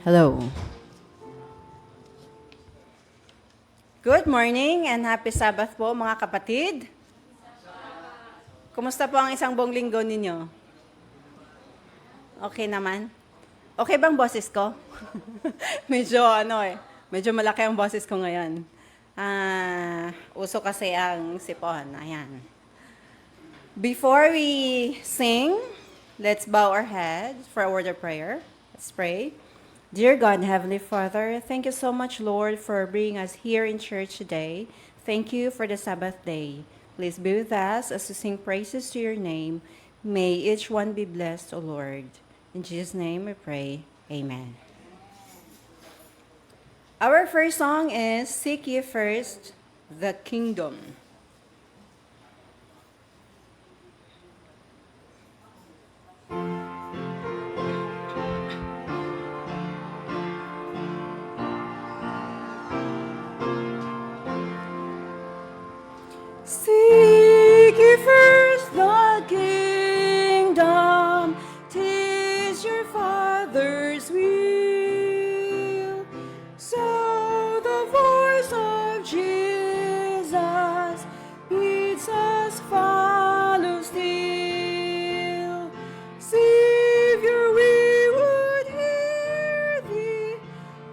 Hello. Good morning and happy Sabbath po mga kapatid. Kumusta po ang isang buong linggo ninyo? Okay naman? Okay bang boses ko? medyo malaki ang boses ko ngayon. Uso kasi ang sipon. Ayan. Before we sing, let's bow our heads for a word of prayer. Let's pray. Dear God, Heavenly Father, thank you so much, Lord, for bringing us here in church today. Thank you for the Sabbath day. Please be with us as we sing praises to your name. May each one be blessed, O Lord. In Jesus' name we pray. Amen. Our first song is Seek Ye First the Kingdom. Seek ye first the kingdom, 'tis your Father's will. So the voice of Jesus bids us follow still. Savior, we would hear thee,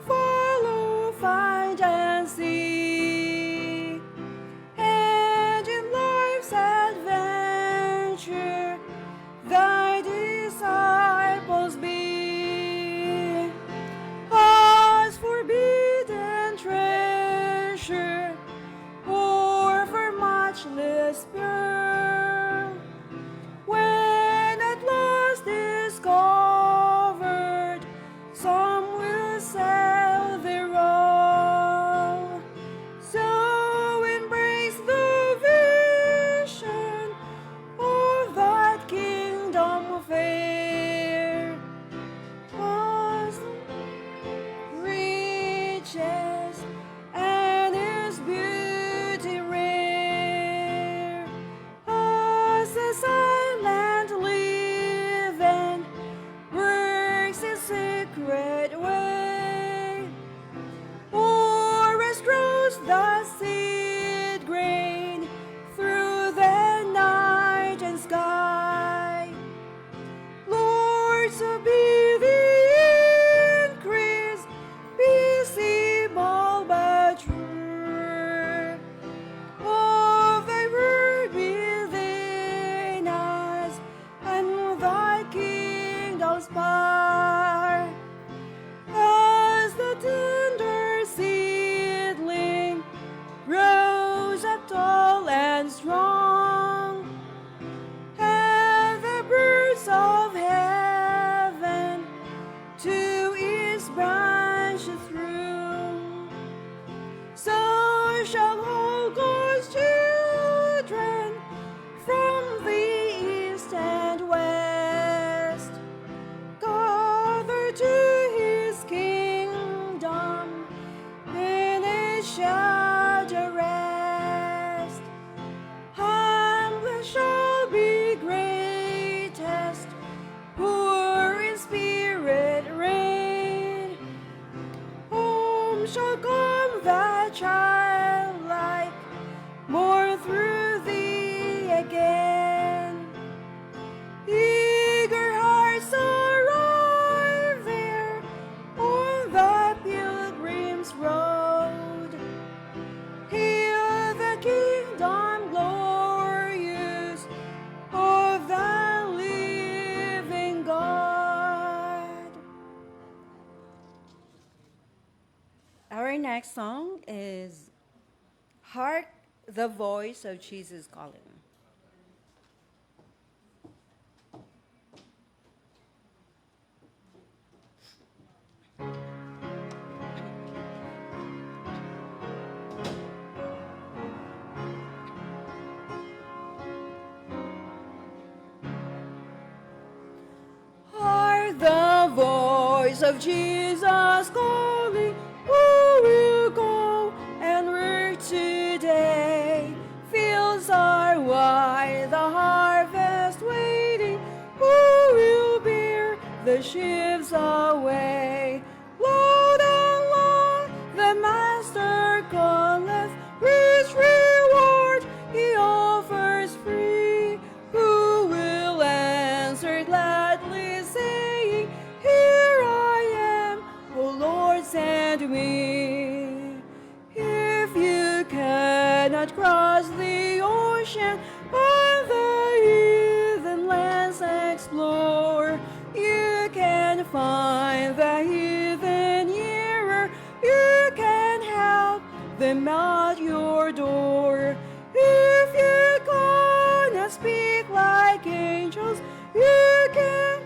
follow, find, and see. Adventure, thy disciples be. Us forbidden treasure, or for matchless pearl, when at last discovered, some will sell their all. So embrace the vision of that kingdom fair, was riches and its beauty rare, as the silent living works its secret way, or as grows the seed grain through the night and sky. Lord, so be the increase, visible but true, of thy word within us, and thy kingdom's power, as the tender seedling grows up tall and strong, and the birds of heaven to its branches through. So shall all God's children from the east and west gather to his kingdom, in his shadow rest. Humble shall be greatest, poor in spirit reign. Home shall come the childlike, born through thee again. Eager hearts arrive there on the pilgrim's road. Hail the kingdom glorious of the living God. Our next song is Hark the Voice of Jesus Calling. Hark the voice of Jesus calling, who will go and work today? Fields are wide, the harvest waiting, who will bear the sheaves away? Lo, them at your door. If you cannot speak like angels, you can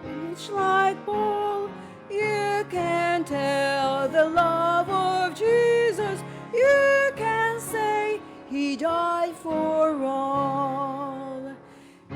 preach like Paul. You can tell the love of Jesus. You can say He died for all.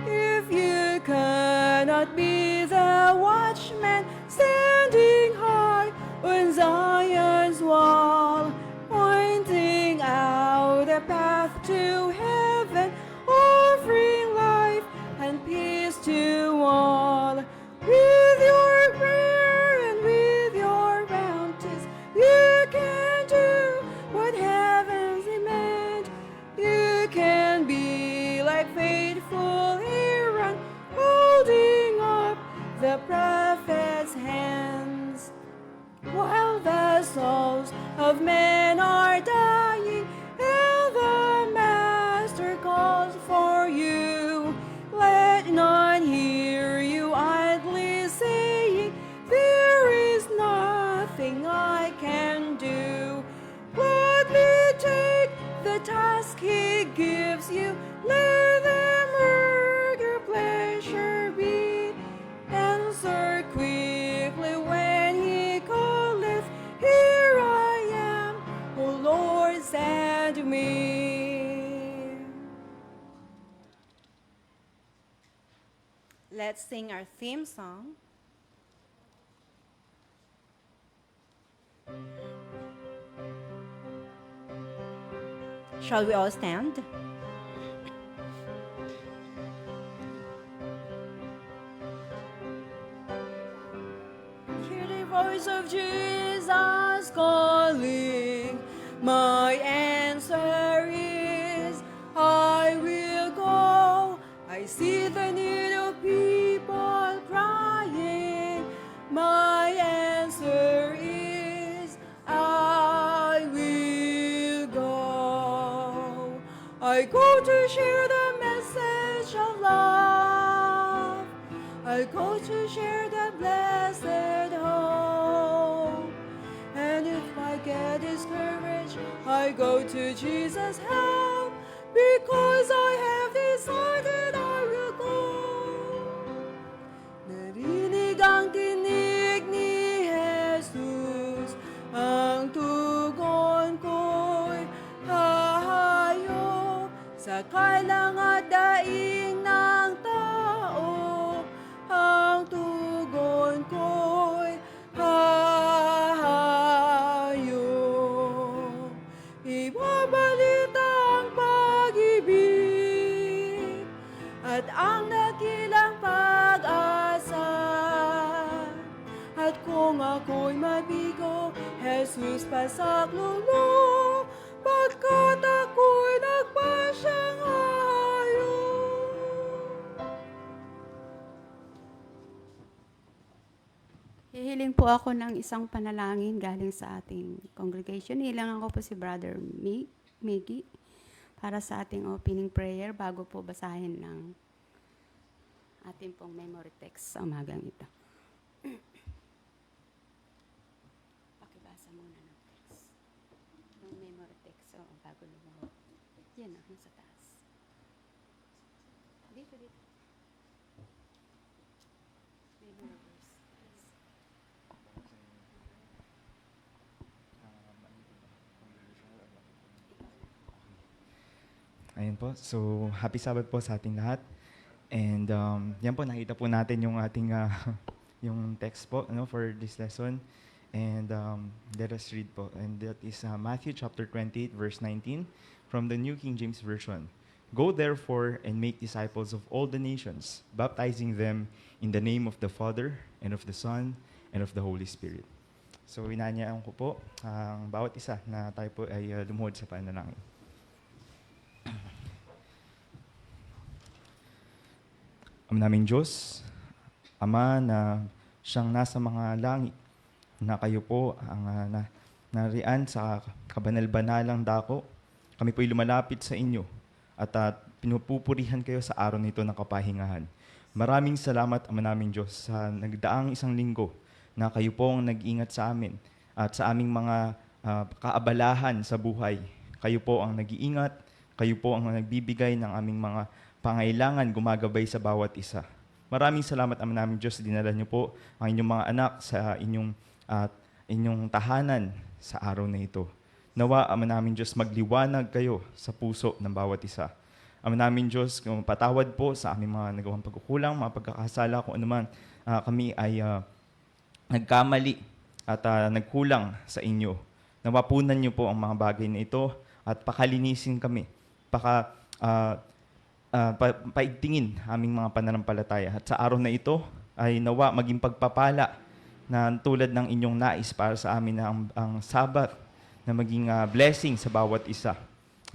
If you cannot be the watchman standing high on Zion's wall, pointing out the path to heaven, offering life and peace to all, with your prayer and with your bounties, you can do what heavens demand. You can be like faithful Aaron, holding up the prophet's hands. While the souls of men are dying, and the Master calls for you, let none hear you idly saying, there is nothing I can do. Gladly take the task He gives you, let them earn your pleasure be. Answer quickly when He calleth, here I am, O Lord, send me. Let's sing our theme song. Shall we all stand? Hear the voice of Jesus calling. My answer is, I will go. I see the need of people crying. My answer is, I will go. I go to share the message of love. I go to share the blessed hope. And if I get discouraged, I go to Jesus' help. Because I have decided I will go. Narinig ang tinig ni Jesus, ang tugon ko'y hahayo sa kailang at daing ng tao. Ang tugon ko'y hahayo. Ibabalita ang pag-ibig at ang dakilang pag-asa. At kung ako'y mabigo, Jesus pasaklulo, pagkat ako'y nagpasyang hayo. Hihiling po ako ng isang panalangin galing sa ating congregation. Hilangan ko po si Brother Miggy para sa ating opening prayer bago po basahin ng ating pong memory text sa umagang ito. Pakibasa muna ng text. Yung memory text, bago lumawag. Yan na, sa taas. Dito. Memory verse. Ayun po. So, happy Sabbath po sa ating lahat. And yan po, nakita po natin yung ating yung text po for this lesson. And let us read po. And that is Matthew chapter 28, verse 19 from the New King James Version. Go therefore and make disciples of all the nations, baptizing them in the name of the Father and of the Son and of the Holy Spirit. So, inanyaan ko po ang bawat isa na tayo po ay lumuhod sa panalangin. Ama naming Diyos, Ama na siyang nasa mga langit, na kayo po ang nariyan sa kabanal-banalang dako. Kami po'y lumalapit sa inyo at pinupupurihan kayo sa araw nito ng kapahingahan. Maraming salamat, Ama naming Diyos, sa nagdaang isang linggo na kayo po ang nag-ingat sa amin at sa aming mga kaabalahan sa buhay. Kayo po ang nag-iingat, kayo po ang nagbibigay ng aming mga pangailangan, gumagabay sa bawat isa. Maraming salamat, Ama namin Diyos, dinala niyo po ang inyong mga anak sa inyong tahanan sa araw na ito. Nawa, Ama namin Diyos, magliwanag kayo sa puso ng bawat isa. Ama namin Diyos, patawad po sa aming mga nagawang pagkukulang, mga pagkakasala, kung anuman kami ay nagkamali at nagkulang sa inyo. Nawapunan niyo po ang mga bagay na ito at pakalinisin kami. Paigtingin aming mga pananampalataya. At sa araw na ito ay nawa maging pagpapala na tulad ng inyong nais para sa amin na ang Sabat na maging blessing sa bawat isa.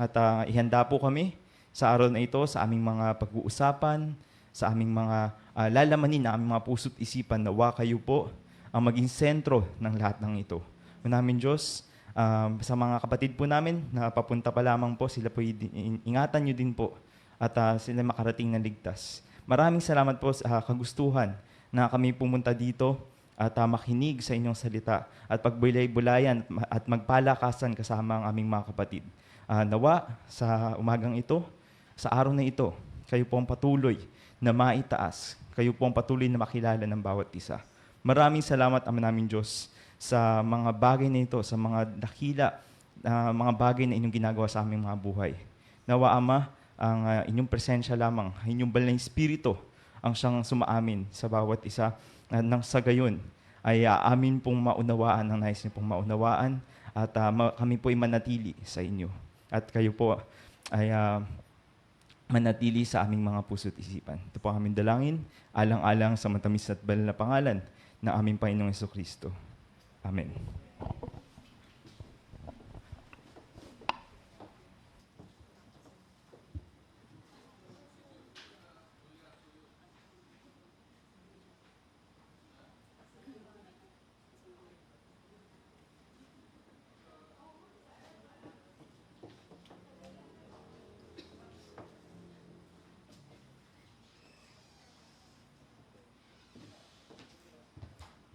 At ihanda po kami sa araw na ito sa aming mga pag-uusapan, sa aming mga lalamanin na aming mga puso't isipan, nawa kayo po ang maging sentro ng lahat ng ito. Namin Diyos, sa mga kapatid po namin na papunta pa lamang po, sila po ingatan nyo din po at sila makarating na ligtas. Maraming salamat po sa kagustuhan na kami pumunta dito at makinig sa inyong salita at pagbulay-bulayan at magpalakasan kasama ang aming mga kapatid. Nawa sa umagang ito, sa araw na ito, kayo po ang patuloy na maitaas. Kayo po ang patuloy na makilala ng bawat isa. Maraming salamat, Ama namin Diyos, sa mga bagay na ito, sa mga dakila, mga bagay na inyong ginagawa sa aming mga buhay. Nawa, Ama, ang inyong presensya lamang, inyong banal na Espiritu, ang siyang sumaamin sa bawat isa. Nang sa gayon, ay amin pong maunawaan ang nais niyo pong maunawaan at kami po ay manatili sa inyo. At kayo po ay manatili sa aming mga puso't isipan. Ito po ang aming dalangin, alang-alang sa matamis at banal na pangalan ng aming Panginoong Jesucristo. Amen.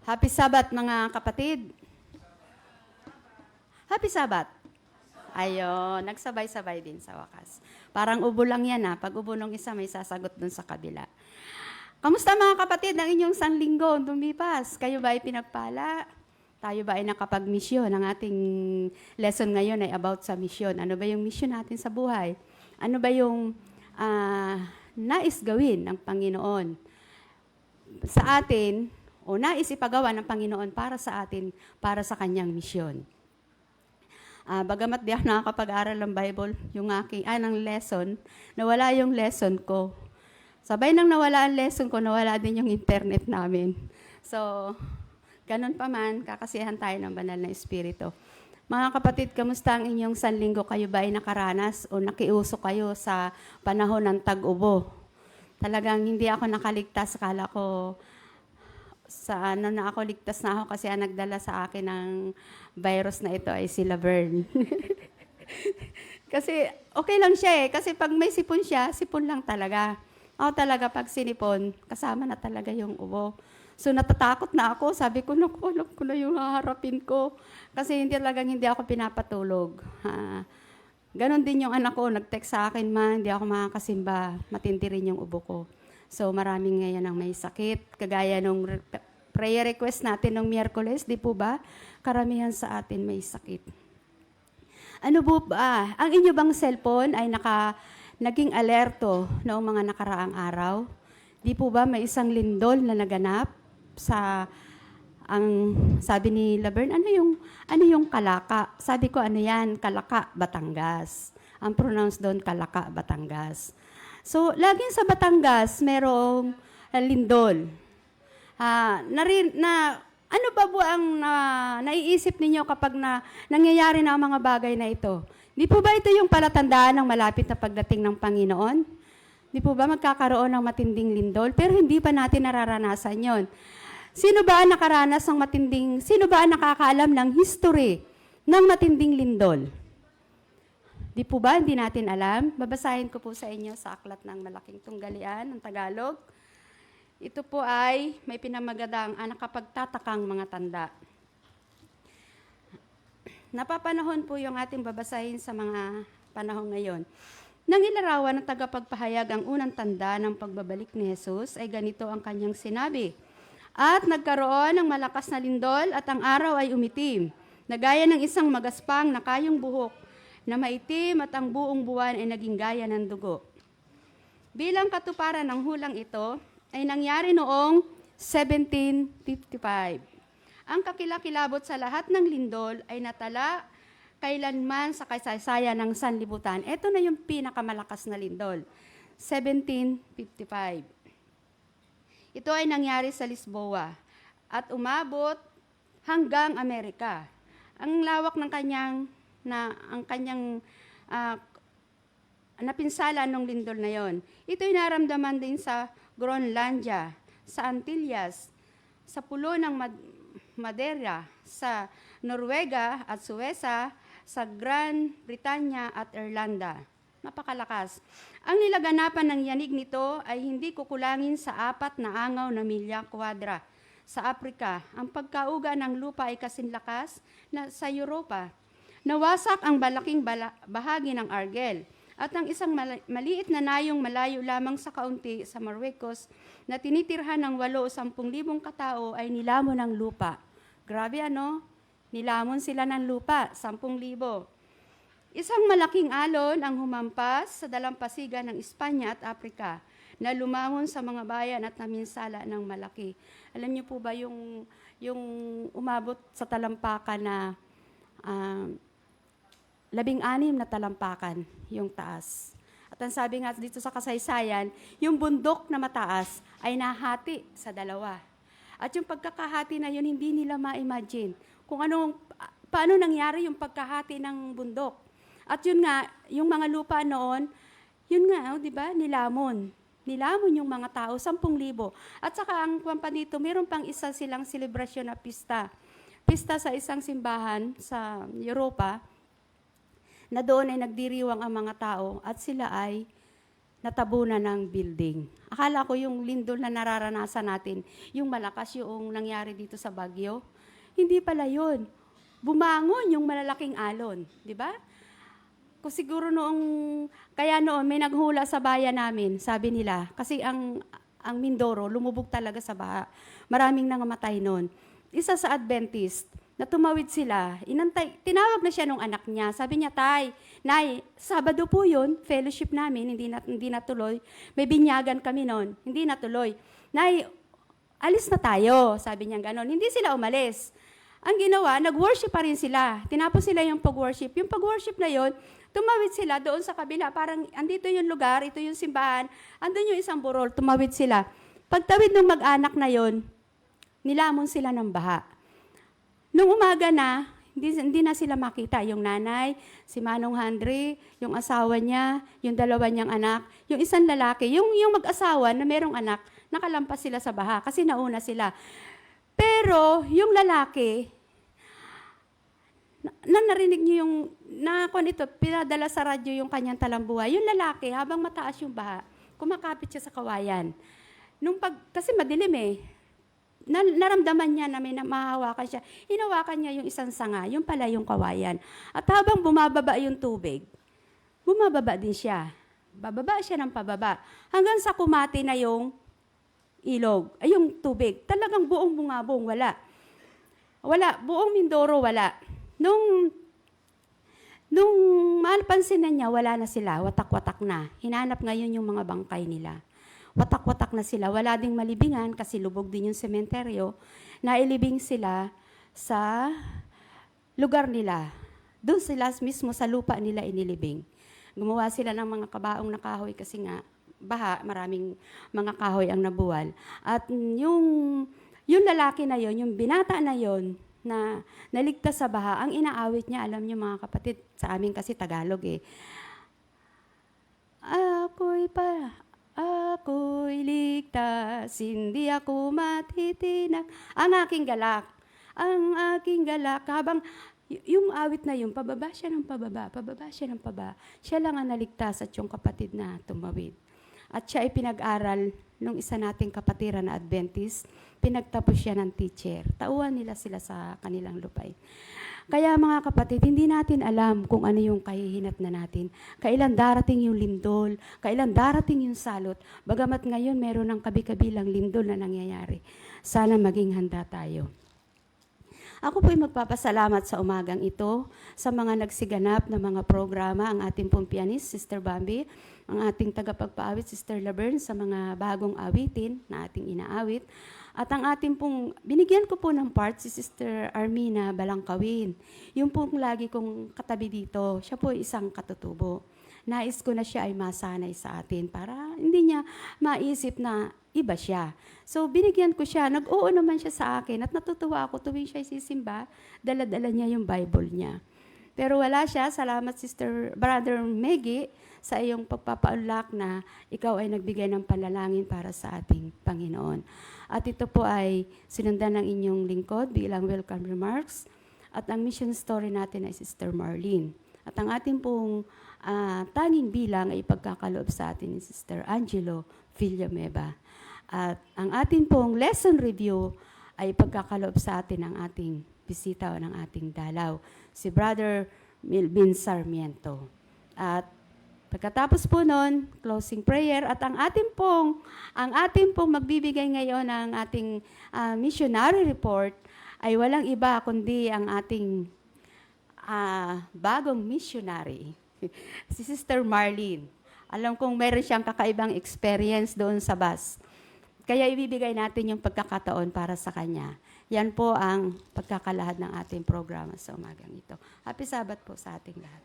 Happy Sabbath mga kapatid. Happy Sabbath. Ayun, nagsabay-sabay din sa wakas. Parang ubo lang yan Pag ubo ng isa, may sasagot dun sa kabila. Kamusta mga kapatid ang inyong sanlinggo lumipas? Kayo ba ay pinagpala? Tayo ba ay nakapag-misyon? Ang ating lesson ngayon ay about sa misyon. Ano ba yung misyon natin sa buhay? Ano ba yung nais gawin ng Panginoon sa atin o nais ipagawa ng Panginoon para sa atin, para sa kanyang misyon? Bagamat di ako nakakapag-aral ng Bible, yung ng lesson, nawala yung lesson ko. Sabay nang nawala ang lesson ko, nawala din yung internet namin. So, ganun pa man, kakasiyahan tayo ng banal na Espiritu. Mga kapatid, kamusta ang inyong sanlinggo? Kayo ba ay nakaranas o nakiuso kayo sa panahon ng tag-ubo? Talagang hindi ako nakaligtas. Kala ko na ako ligtas na ako kasi ang nagdala sa akin ng virus na ito ay si Laverne. Kasi okay lang siya kasi pag may sipon siya, sipon lang talaga. Ako talaga pag sinipon, kasama na talaga yung ubo. So natatakot na ako, sabi ko, naku, alam ko na yung haharapin ko. Kasi hindi ako pinapatulog. Ganon din yung anak ko, nag-text sa akin, hindi ako makakasimba, matindi rin yung ubo ko. So maraming ngayon ang may sakit, kagaya nung prayer request natin nung Miyerkules, di po ba? Karamihan sa atin may sakit. Ano po ba? Ang inyo bang cellphone ay naging alerto noong mga nakaraang araw? Di po ba may isang lindol na naganap sa sabi ni Laverne, ano yung Kalaka? Sabi ko, ano yan? Kalaka, Batangas. Ang pronounce doon, Kalaka, Batangas. So, laging sa Batangas, merong lindol. Ano ba po ang naiisip ninyo kapag nangyayari na ang mga bagay na ito? Di po ba ito yung palatandaan ng malapit na pagdating ng Panginoon? Di po ba magkakaroon ng matinding lindol? Pero hindi pa natin nararanasan yon. Sino ba ang nakakaalam ng history ng matinding lindol? Di po ba, hindi natin alam? Babasahin ko po sa inyo sa aklat ng Malaking Tunggalian ng Tagalog. Ito po ay may pinamagatang nakapagtatakang mga tanda. napapanahon po yung ating babasahin sa mga panahon ngayon. Nang ilarawan ng tagapagpahayag ang unang tanda ng pagbabalik ni Jesus, ay ganito ang kanyang sinabi. At nagkaroon ng malakas na lindol at ang araw ay umitim, na gaya ng isang magaspang na kayong buhok, na maitim at ang buong buwan ay naging gaya ng dugo. Bilang katuparan ng hulang ito, ay nangyari noong 1755. Ang kakilakilabot sa lahat ng lindol ay natala kailanman sa kasaysayan ng sanlibutan. Ito na yung pinakamalakas na lindol, 1755. Ito ay nangyari sa Lisboa at umabot hanggang Amerika. Ang lawak ng kanyang napinsala ng lindol na yon. Ito'y naramdaman din sa Groenlandia, sa Antillas, sa pulo ng Madeira, sa Norwega at Sueza, sa Gran Britanya at Irlanda. Napakalakas. Ang nilaganapan ng yanig nito ay hindi kukulangin sa 4 na angaw na milya kwadra. Sa Afrika, ang pagkauga ng lupa ay kasinlakas na sa Europa. Nawasak ang malaking bahagi ng Argel at ang isang maliit na nayong malayo lamang sa kaunti sa Marruecos na tinitirhan ng 8 o 10,000 katao ay nilamon ng lupa. Grabe ano? Nilamon sila ng lupa, 10,000. Isang malaking alon ang humampas sa dalampasigan ng Espanya at Afrika na lumangon sa mga bayan at naminsala ng malaki. Alam niyo po ba yung umabot sa talampakan na 16 na talampakan yung taas. At ang sabi nga dito sa kasaysayan, yung bundok na mataas ay nahati sa 2. At yung pagkakahati na yun, hindi nila ma-imagine kung paano nangyari yung pagkahati ng bundok. At yun nga, yung mga lupa noon, yun nga, di ba, nilamon. Nilamon yung mga tao, 10,000. At saka ang kwampa dito, meron pang isa silang selebrasyon na pista. Pista sa isang simbahan sa Europa, na doon ay nagdiriwang ang mga tao at sila ay natabunan ng building. Akala ko yung lindol na nararanasan natin, yung malakas yung nangyari dito sa Baguio. Hindi pala yun. Bumangon yung malalaking alon, di ba? Kung siguro kaya noon may naghula sa bayan namin, sabi nila, kasi ang Mindoro lumubog talaga sa baha. Maraming nangamatay noon. Isa sa Adventist, na tumawid sila, tinawag na siya nung anak niya. Sabi niya, Tay, Nay, Sabado po yun, fellowship namin, hindi natuloy. May binyagan kami noon, hindi natuloy. Nay, alis na tayo, sabi niya gano'n. Hindi sila umalis. Ang ginawa, nag-worship pa rin sila. Tinapos sila yung pag-worship. Yung pag-worship na yon, tumawid sila doon sa kabila. Parang andito yung lugar, ito yung simbahan, andun yung isang burol, tumawid sila. Pagtawid ng mag-anak na yon, nilamon sila ng baha. Nung umaga na, hindi na sila makita. Yung nanay, si Manong Handry, yung asawa niya, yung 2 niyang anak, yung isang lalaki, yung mag-asawa na merong anak, nakalampas sila sa baha kasi nauna sila. Pero yung lalaki, narinig niyo yung, pinadala sa radyo yung kanyang talambuhay. Yung lalaki, habang mataas yung baha, kumakapit siya sa kawayan. Kasi madilim naramdaman niya na may mahahawakan siya. Hinawakan niya yung isang sanga, yung pala yung kawayan. At habang bumababa yung tubig, bumababa din siya. Bababa siya ng pababa. Hanggang sa kumati na yung ilog, ay yung tubig. Talagang buong bungabong, wala. Wala, buong Mindoro, wala. Nung malpansin na niya, wala na sila, watak-watak na. Hinanap ngayon yung mga bangkay nila. Watak-watak na sila. Wala ding malibingan kasi lubog din yung sementeryo. Nailibing sila sa lugar nila. Doon sila mismo sa lupa nila inilibing. Gumawa sila ng mga kabaong na kahoy kasi nga baha, maraming mga kahoy ang nabuwal. At yung lalaki na yon, yung binata na yon, na naligtas sa baha, ang inaawit niya, alam niyo mga kapatid, sa amin kasi Tagalog Ako'y ligtas, hindi ako matitinak. Ang aking galak, habang yung awit na yun, pababa siya ng pababa. Siya lang ang naligtas at yung kapatid na tumawid. At siya ay pinag-aral nung isa nating kapatiran na Adventist, pinagtapos siya ng teacher. Tauhan nila sila sa kanilang lupay. Kaya mga kapatid, hindi natin alam kung ano yung kahihinat na natin. Kailan darating yung lindol, kailan darating yung salot. Bagamat ngayon meron ng kabi-kabilang lindol na nangyayari. Sana maging handa tayo. Ako po'y magpapasalamat sa umagang ito sa mga nagsiganap na mga programa, ang ating pong pianist, Sister Bambi, ang ating tagapagpaawit, Sister Laverne, sa mga bagong awitin na ating inaawit, at ang ating pong, binigyan ko po ng part si Sister Armina Balangkawin. Yung pong lagi kong katabi dito, siya po isang katutubo. Nais ko na siya ay masanay sa atin para hindi niya maisip na iba siya. So, binigyan ko siya. Nag-oo naman siya sa akin at natutuwa ako tuwing siya sisimba, dala-dala niya yung Bible niya. Pero wala siya. Salamat, Brother Meggy, sa iyong pagpapaunlak na ikaw ay nagbigay ng panalangin para sa ating Panginoon. At ito po ay sinundan ng inyong lingkod bilang welcome remarks. At ang mission story natin ay Sister Marlene. At ang ating pong tanging bilang ay ipagkakaloob sa atin ni Sister Angelo Villanueva. At ang ating pong lesson review ay ipagkakaloob sa atin ng ating bisita o ng ating dalaw, si Brother Milvin Sarmiento. At pagkatapos po nun, closing prayer, at ang ating pong magbibigay ngayon ng ating missionary report ay walang iba kundi ang ating bagong missionary, si Sister Marlene. Alam kong meron siyang kakaibang experience doon sa bus. Kaya ibibigay natin yung pagkakataon para sa kanya. Yan po ang pagkakalahad ng ating programa sa umagang ito. Happy Sabbath po sa ating lahat.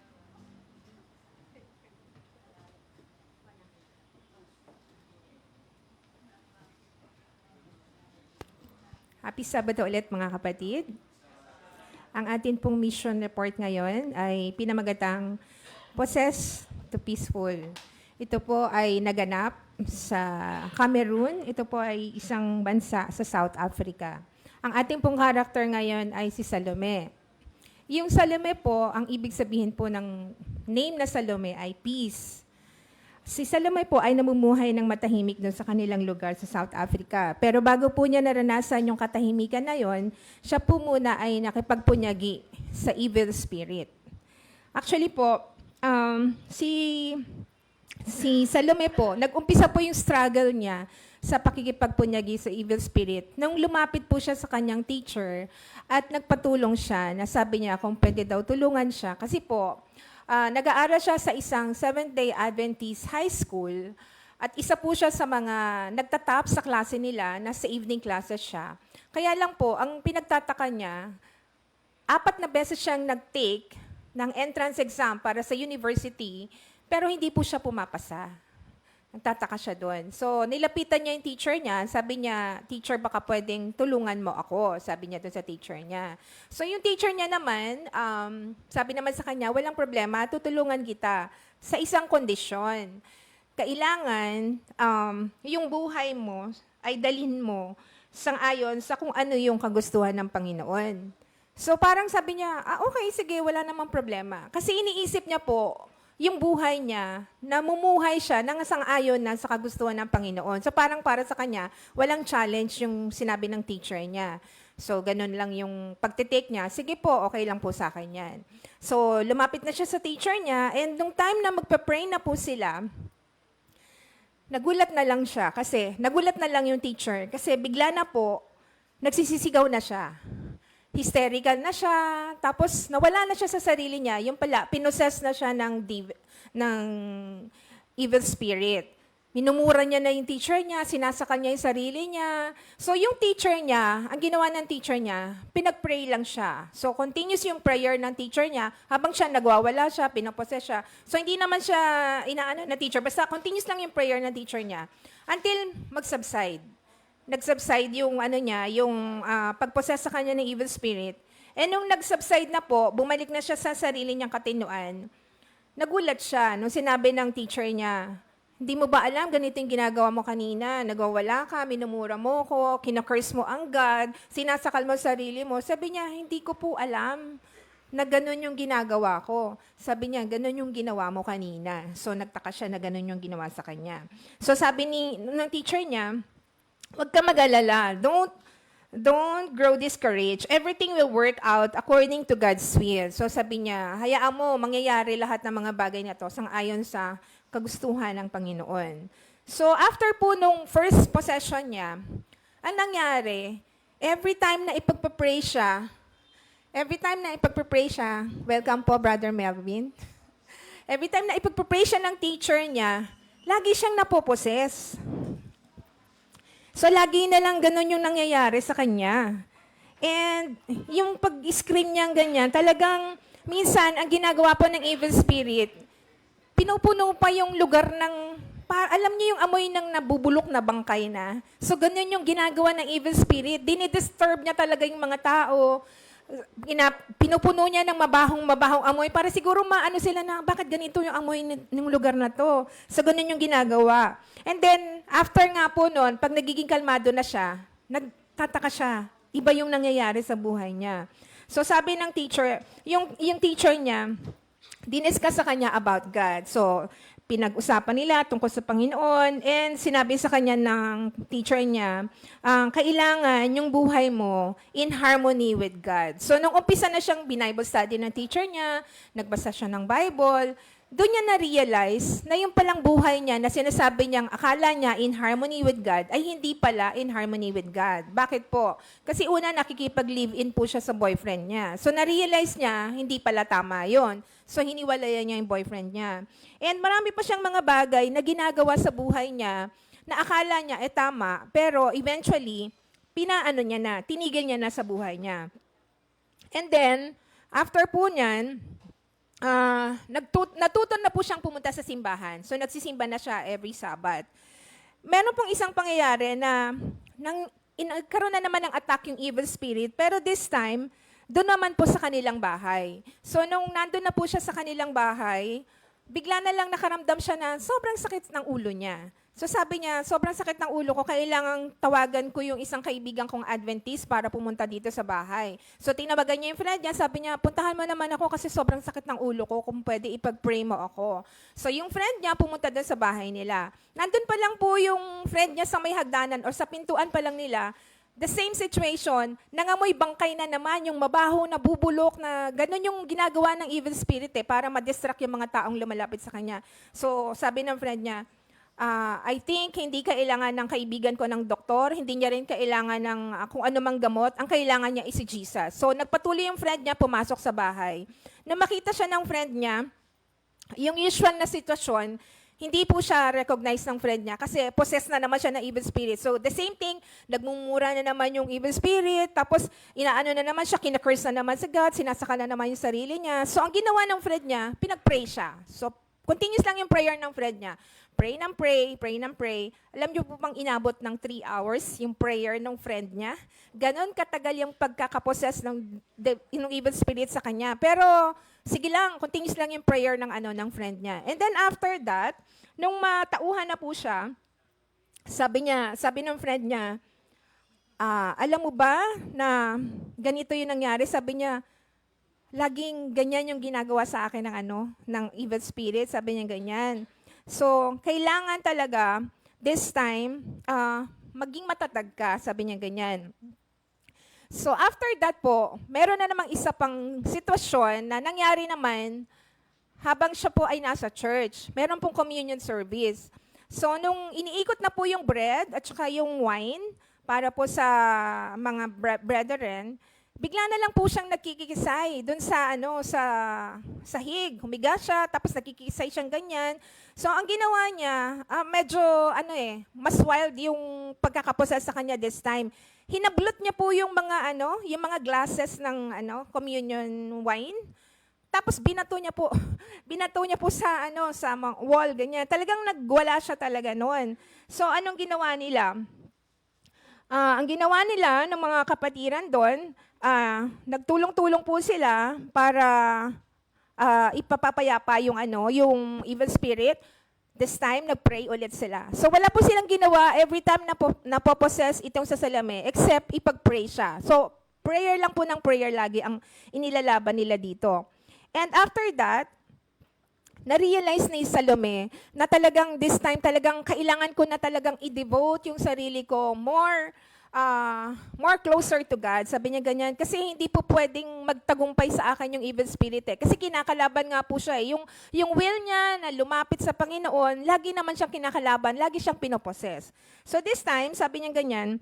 Happy Sabbath ulit mga kapatid. Ang atin pong mission report ngayon ay pinamagatang Possessed to Peaceful. Ito po ay naganap sa Cameroon. Ito po ay isang bansa sa South Africa. Ang ating pong character ngayon ay si Salome. Yung Salome po, ang ibig sabihin po ng name na Salome ay peace. Si Salome po ay namumuhay ng matahimik doon sa kanilang lugar sa South Africa. Pero bago po niya naranasan yung katahimikan na yon, siya po muna ay nakipagpunyagi sa evil spirit. Actually po, si Salome po, nag-umpisa po yung struggle niya sa pakikipagpunyagi sa evil spirit. Nung lumapit po siya sa kanyang teacher at nagpatulong siya, nasabi niya kung pwede daw tulungan siya. Kasi po, nag-aaral siya sa isang Seventh-day Adventist high school at isa po siya sa mga nagtatap sa klase nila, nasa evening classes siya. Kaya lang po, ang pinagtataka niya, 4 na beses siyang nag-take ng entrance exam para sa university, pero hindi po siya pumapasa. Nagtataka siya doon. So, nilapitan niya yung teacher niya. Sabi niya, teacher, baka pwedeng tulungan mo ako. Sabi niya doon sa teacher niya. So, yung teacher niya naman, sabi naman sa kanya, walang problema, tutulungan kita sa isang kondisyon. Kailangan, yung buhay mo ay dalhin mo sang-ayon sa kung ano yung kagustuhan ng Panginoon. So, parang sabi niya, okay, sige, wala namang problema. Kasi iniisip niya po, yung buhay niya, namumuhay siya nang sang-ayon na sa kagustuhan ng Panginoon. So parang para sa kanya, walang challenge yung sinabi ng teacher niya. So ganun lang yung pagtitake niya. Sige po, okay lang po sa akin yan. So lumapit na siya sa teacher niya and nung time na magpa-pray na po sila, nagulat na lang siya kasi nagulat na lang yung teacher kasi bigla na po, nagsisisigaw na siya. Hysterical na siya, tapos nawala na siya sa sarili niya. Yung pala, pinoses na siya ng evil spirit. Minumura niya na yung teacher niya, sinasakal niya yung sarili niya. So yung teacher niya, ang ginawa ng teacher niya, pinag-pray lang siya. So continuous yung prayer ng teacher niya, habang siya nagwawala siya, pinaposes siya. So hindi naman siya inaano na teacher, basta continuous lang yung prayer ng teacher niya until mag-subside. Nag-subside yung ano niya, yung pag-possess sa kanya ng evil spirit. And nung nag-subside na po, bumalik na siya sa sarili niyang katinuan. Nagulat siya nung sinabi ng teacher niya, hindi mo ba alam ganito yung ginagawa mo kanina? Nagwawala ka, minumura mo ko, kinakurse mo ang God, sinasakal mo sarili mo. Sabi niya, hindi ko po alam. na ganun yung ginagawa ko. Sabi niya, ganun yung ginawa mo kanina. So, nagtaka siya na ganun yung ginawa sa kanya. So, sabi ng teacher niya, huwag ka mag-alala. Don't grow discouraged. Everything will work out according to God's will. So, sabi niya, hayaan mo, mangyayari lahat ng mga bagay na to sang-ayon sa kagustuhan ng Panginoon. So, after po nung first possession niya, ang nangyari, every time na ipagpapray siya, welcome po, Brother Melvin. Every time na ipagpapray siya ng teacher niya, lagi siyang napoposes. So, lagi na lang ganun yung nangyayari sa kanya. And yung pag-scream niyang ganyan, talagang minsan, ang ginagawa po ng evil spirit, pinupuno pa yung lugar ng, alam niyo yung amoy ng nabubulok na bangkay na. So, ganyan yung ginagawa ng evil spirit. Dinidisturb niya talaga yung mga tao. Pinupuno niya ng mabahong amoy para siguro maano sila na, bakit ganito yung amoy ng lugar na to? So, ganyan yung ginagawa. And then, after nga po nun, pag nagiging kalmado na siya, nagtataka siya. Iba yung nangyayari sa buhay niya. So, sabi ng teacher, yung teacher niya, diniscuss sa kanya about God. So, pinag-usapan nila tungkol sa Panginoon and sinabi sa kanya ng teacher niya, kailangan yung buhay mo in harmony with God. So, nung umpisa na siyang Bible study ng teacher niya, nagbasa siya ng Bible, doon niya na-realize na yung palang buhay niya na sinasabi niyang akala niya in harmony with God ay hindi pala in harmony with God. Bakit po? Kasi una, nakikipag-live-in po siya sa boyfriend niya. So, na-realize niya, hindi pala tama yon. So, hiniwalayan niya yung boyfriend niya. And marami pa siyang mga bagay na ginagawa sa buhay niya na akala niya tama, pero eventually, tinigil niya na sa buhay niya. And then, after po niyan, natuto na po siyang pumunta sa simbahan. So, nagsisimba na siya every Sabbath. Meron pong isang pangyayari na nagkaroon na naman ng attack yung evil spirit, pero this time, doon naman po sa kanilang bahay. So, nung nandun na po siya sa kanilang bahay, bigla na lang nakaramdam siya na sobrang sakit ng ulo niya. So, sabi niya, sobrang sakit ng ulo ko, kailangang tawagan ko yung isang kaibigan kong Adventist para pumunta dito sa bahay. So, tinawagan niya yung friend niya, sabi niya, puntahan mo naman ako kasi sobrang sakit ng ulo ko, kung pwede ipag-pray mo ako. So, yung friend niya pumunta doon sa bahay nila. Nandun pa lang po yung friend niya sa may hagdanan or sa pintuan pa lang nila, the same situation, nangamoy bangkay na naman, yung mabaho na bubulok na ganun yung ginagawa ng evil spirit para ma-distract yung mga taong lumalapit sa kanya. So, sabi ng friend niya, I think hindi kailangan ng kaibigan ko ng doktor, hindi niya rin kailangan ng kung ano mang gamot, ang kailangan niya is si Jesus. So, nagpatuloy yung friend niya, pumasok sa bahay. Nang makita siya ng friend niya, yung usual na sitwasyon, hindi po siya recognize ng friend niya kasi possessed na naman siya ng evil spirit. So, the same thing, nagmumura na naman yung evil spirit, tapos inaano na naman siya, kinakurse na naman sa God, sinasaka na naman yung sarili niya. So, ang ginawa ng friend niya, pinag-pray siya. So, continuous lang yung prayer ng friend niya. Pray ng pray, pray ng pray. Alam niyo po bang inabot ng 3 hours yung prayer ng friend niya? Ganon katagal yung pagkakapossess ng evil spirit sa kanya. Pero, sige lang, continuous lang yung prayer ng friend niya. And then after that, nung matauhan na po siya, sabi ng friend niya, alam mo ba na ganito yung nangyari? Sabi niya, laging ganyan yung ginagawa sa akin ng evil spirit. Sabi niya ganyan. So, kailangan talaga, this time, maging matatag ka. Sabi niya ganyan. So, after that po, meron na namang isa pang sitwasyon na nangyari naman habang siya po ay nasa church. Meron pong communion service. So, nung iniikot na po yung bread at saka yung wine para po sa mga brethren, bigla na lang po siyang nagkikisay doon sa sahig. Humiga siya, tapos nagkikisay siyang ganyan. So, ang ginawa niya, medyo, mas wild yung pagkakapossess sa kanya this time. Hinablot niya po yung mga glasses ng, communion wine. Tapos binato niya po sa, sa wall, ganyan. Talagang nagwala siya talaga noon. So, anong ginawa nila? Ang ginawa nila ng mga kapatiran doon, nagtulong-tulong po sila para ipapapayapa yung evil spirit. This time, nag-pray ulit sila. So, wala po silang ginawa every time na possess itong sa salame, except ipag-pray siya. So, prayer lang po ng prayer lagi ang inilalaban nila dito. And after that, na-realize ni Salome na talagang this time, talagang kailangan ko na talagang i-devote yung sarili ko more closer to God. Sabi niya ganyan, kasi hindi po pwedeng magtagumpay sa akin yung evil spirit eh. Kasi kinakalaban nga po siya eh. Yung will niya na lumapit sa Panginoon, lagi naman siyang kinakalaban, lagi siyang pinoposes. So this time, sabi niya ganyan,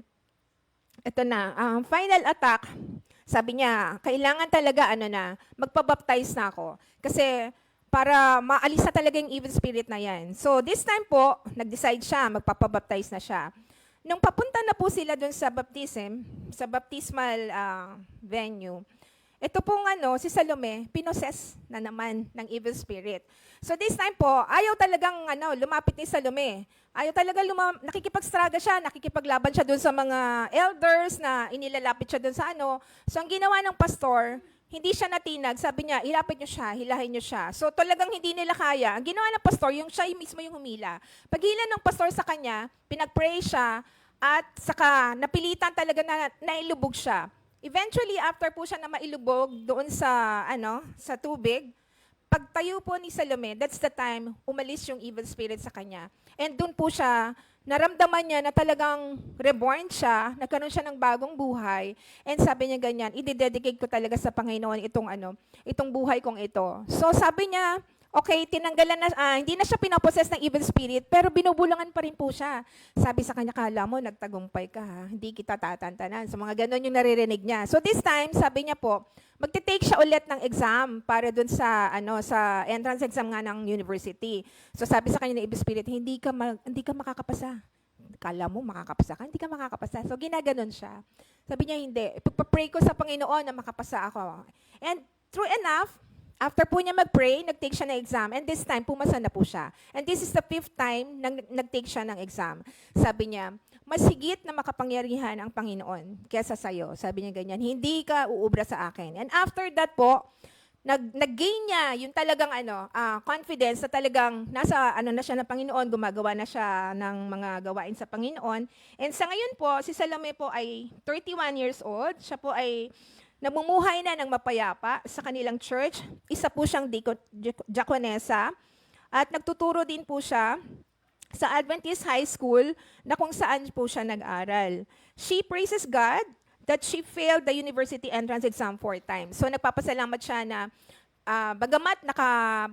ito na, final attack, sabi niya, kailangan talaga magpabaptize na ako. Kasi para maalis na talaga yung evil spirit na yan. So this time po, nag-decide siya, magpapabaptize na siya. Nung papunta na po sila dun sa baptism, sa baptismal venue, ito pong si Salome, pinoses na naman ng evil spirit. So this time po, ayaw talagang lumapit ni Salome. Ayaw talaga nakikipag-struggle siya, nakikipaglaban siya dun sa mga elders na inilalapit siya dun sa So ang ginawa ng pastor, hindi siya natinag, sabi niya, ilapit niyo siya, hilahin niyo siya. So talagang hindi nila kaya. Ang ginawa ng pastor, siya mismo yung humila. Paghila ng pastor sa kanya, pinag-pray siya, at saka napilitan talaga na nailubog siya. Eventually, after po siya na mailubog doon sa tubig, pagtayo po ni Salome, that's the time umalis yung evil spirit sa kanya. And doon po siya, naramdaman niya na talagang reborn siya, nagkaroon siya ng bagong buhay, and sabi niya ganyan, i-dedicate ko talaga sa Panginoon itong buhay kong ito. So sabi niya, okay, tinanggalan na, hindi na siya pinoposes ng evil spirit, pero binubulungan pa rin po siya. Sabi sa kanya, kala mo, nagtagumpay ka, hindi kita tatantanan. So mga ganon yung naririnig niya. So this time, sabi niya po, magte-take siya ulit ng exam para dun sa entrance exam nga ng university. So sabi sa kanya ng evil spirit, hindi ka makakapasa. Kala mo, makakapasa ka? Hindi ka makakapasa. So ginaganon siya. Sabi niya, hindi. Ipagpa-pray ko sa Panginoon na makapasa ako. And true enough, after po niya mag-pray, nag-take siya ng exam. And this time, pumasa na po siya. And this is the 5th time na nag-take siya ng exam. Sabi niya, mas higit na makapangyarihan ang Panginoon kesa sa'yo. Sabi niya ganyan, hindi ka uubra sa akin. And after that po, nag-gain niya yung talagang confidence na talagang nasa na siya ng Panginoon, gumagawa na siya ng mga gawain sa Panginoon. And sa ngayon po, si Salome po ay 31 years old. Siya po ay namumuhay na ng mapayapa sa kanilang church. Isa po siyang diakonesa at nagtuturo din po siya sa Adventist High School na kung saan po siya nag-aral. She praises God that she failed the university entrance exam 4 times. So nagpapasalamat siya na bagamat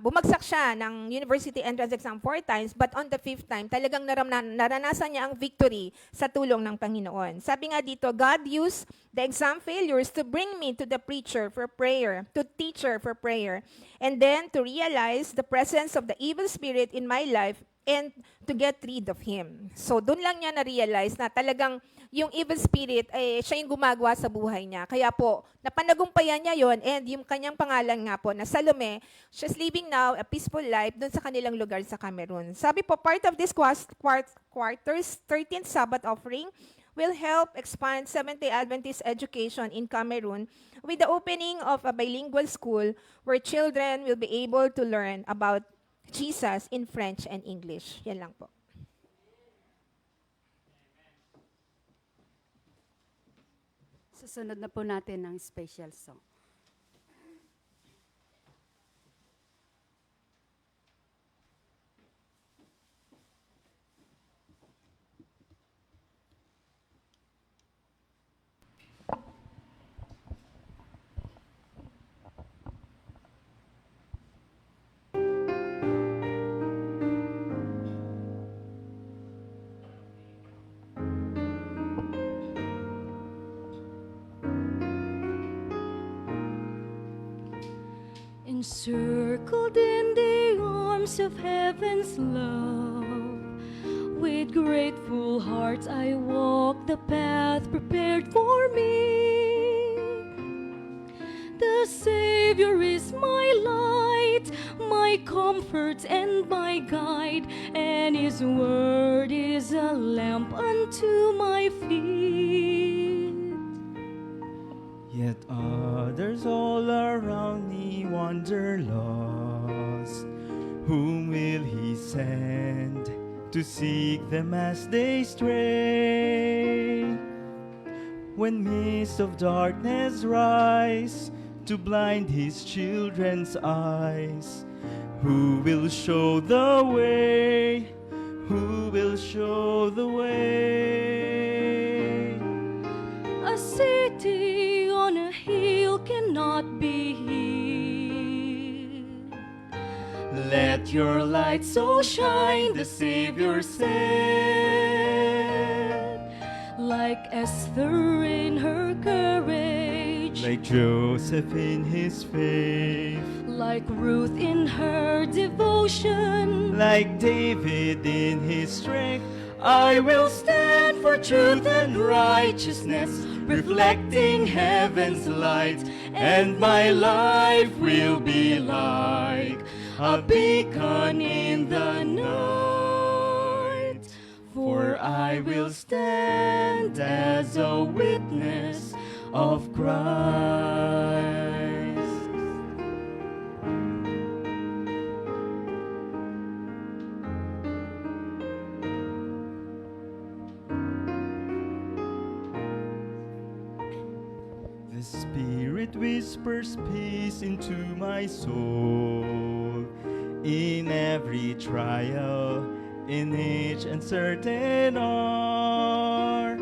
bumagsak siya ng university entrance exam 4 times, but on the 5th time, talagang naranasan niya ang victory sa tulong ng Panginoon. Sabi nga dito, God used the exam failures to bring me to the preacher for prayer, to teacher for prayer, and then to realize the presence of the evil spirit in my life and to get rid of him. So doon lang niya na-realize na talagang yung evil spirit, siya yung gumagawa sa buhay niya. Kaya po, napanagumpayan niya yon, and yung kanyang pangalan nga po na Salome, she's living now a peaceful life doon sa kanilang lugar sa Cameroon. Sabi po, part of this quarter's 13th Sabbath offering will help expand Seventh-day Adventist education in Cameroon with the opening of a bilingual school where children will be able to learn about Jesus in French and English. Yan lang po. Susunod na po natin ng special song. Encircled in the arms of heaven's love, with grateful heart I walk the path prepared for me. The Savior is my light, my comfort and my guide, and His word is a lamp unto my feet. Yet others all around me wander lost. Whom will He send to seek them as they stray? when mist of darkness rise to blind his children's eyes. Who will show the way? Who will show the way? A city on a hill cannot be hid. Let your light so shine, the Savior said. Like Esther in her courage, Like Joseph in his faith, like Ruth in her devotion, like David in his strength, I will stand for truth and righteousness, reflecting heaven's light, and my life will be like a beacon in the night. For I will stand as a witness of Christ. The Spirit whispers peace into my soul. In every trial, in each uncertain hour,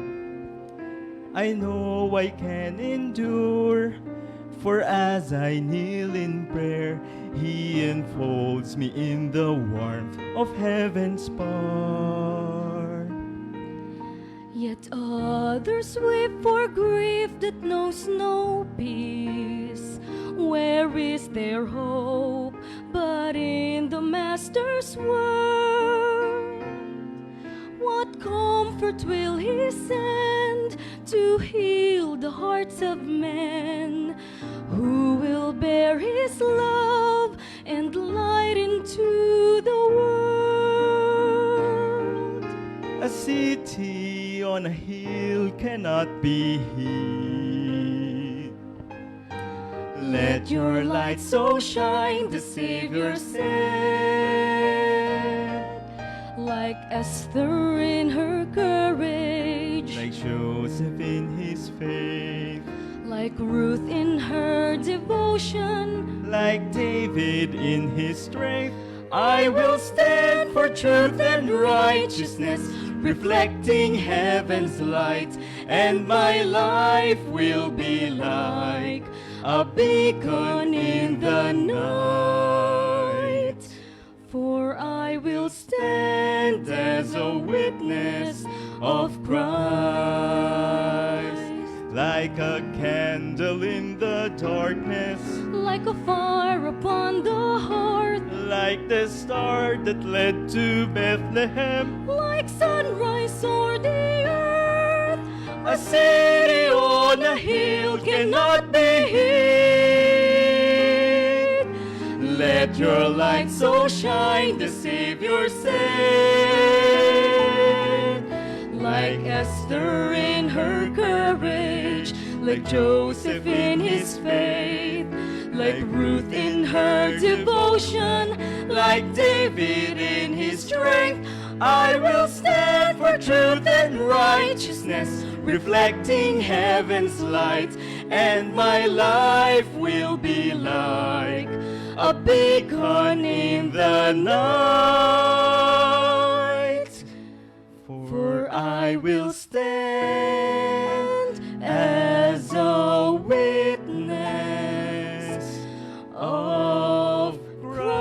I know I can endure. For as I kneel in prayer, He enfolds me in the warmth of heaven's part. yet others weep for grief that knows no peace. Where is their hope but in the Master's word? What comfort will He send to heal the hearts of men? Who will bear His love and light into the world? A city on a hill cannot be hid. Let your light so shine, the Savior said. Like Esther in her courage, Like Joseph in his faith, like Ruth in her devotion, like David in his strength, I will stand for truth and righteousness, reflecting heaven's light, and my life will be like a beacon in the night. for I will stand as a witness of Christ, like a candle in the darkness, like a fire upon the hearth, like the star that led to Bethlehem, like sunrise o'er the earth. a city on a hill cannot be hid. Let your light so shine, the Savior said. Like Esther in her courage, like Joseph in his faith, like Ruth in her devotion, like David in his strength, I will stand for truth and righteousness, reflecting heaven's light, and my life will be like a beacon in the night. For I will stand as a witness of Christ.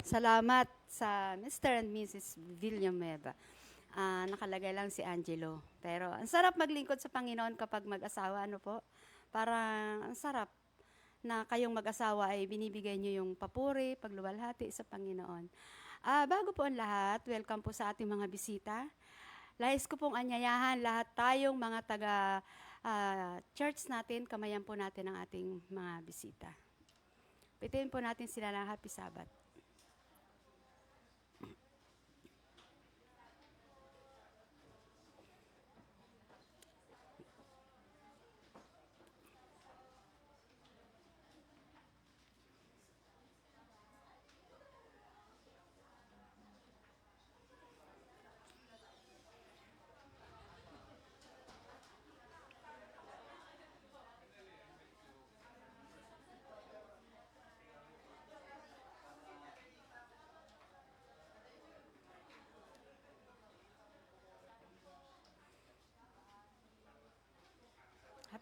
Salamat sa Mr. and Mrs. Villanueva. Nakalagay lang si Angelo. Pero ang sarap maglingkod sa Panginoon kapag mag-asawa, ano po? Parang ang sarap na kayong mag-asawa ay binibigay niyo yung papuri, pagluwalhati sa Panginoon. Bago po ang lahat, welcome po sa ating mga bisita. Lais ko pong anyayahan lahat tayong mga taga-church natin, kamayan po natin ang ating mga bisita. Pituin po natin sila ng Happy Sabbath.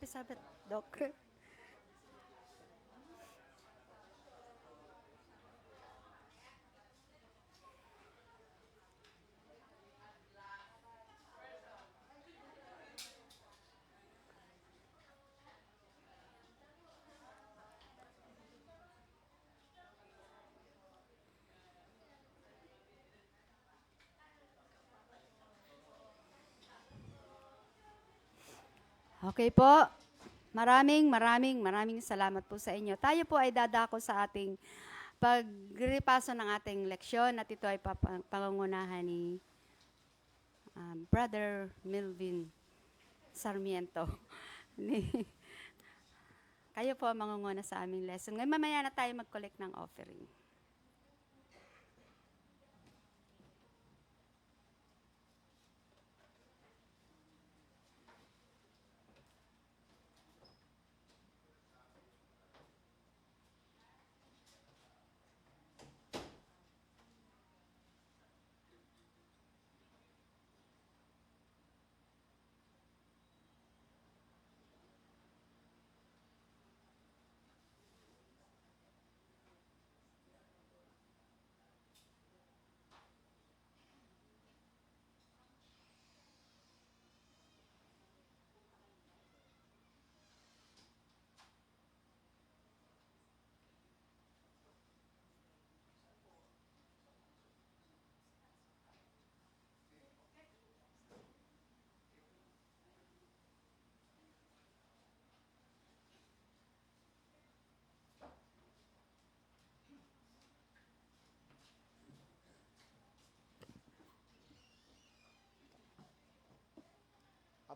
Happy Sabbath, Doc. Okay po. Maraming salamat po sa inyo. Tayo po ay dadako sa ating pagripaso ng ating leksyon at ito ay pangungunahan ni Brother Melvin Sarmiento. Kayo po ang mangunguna sa aming lesson. Ngayon mamaya na tayo mag-collect ng offering.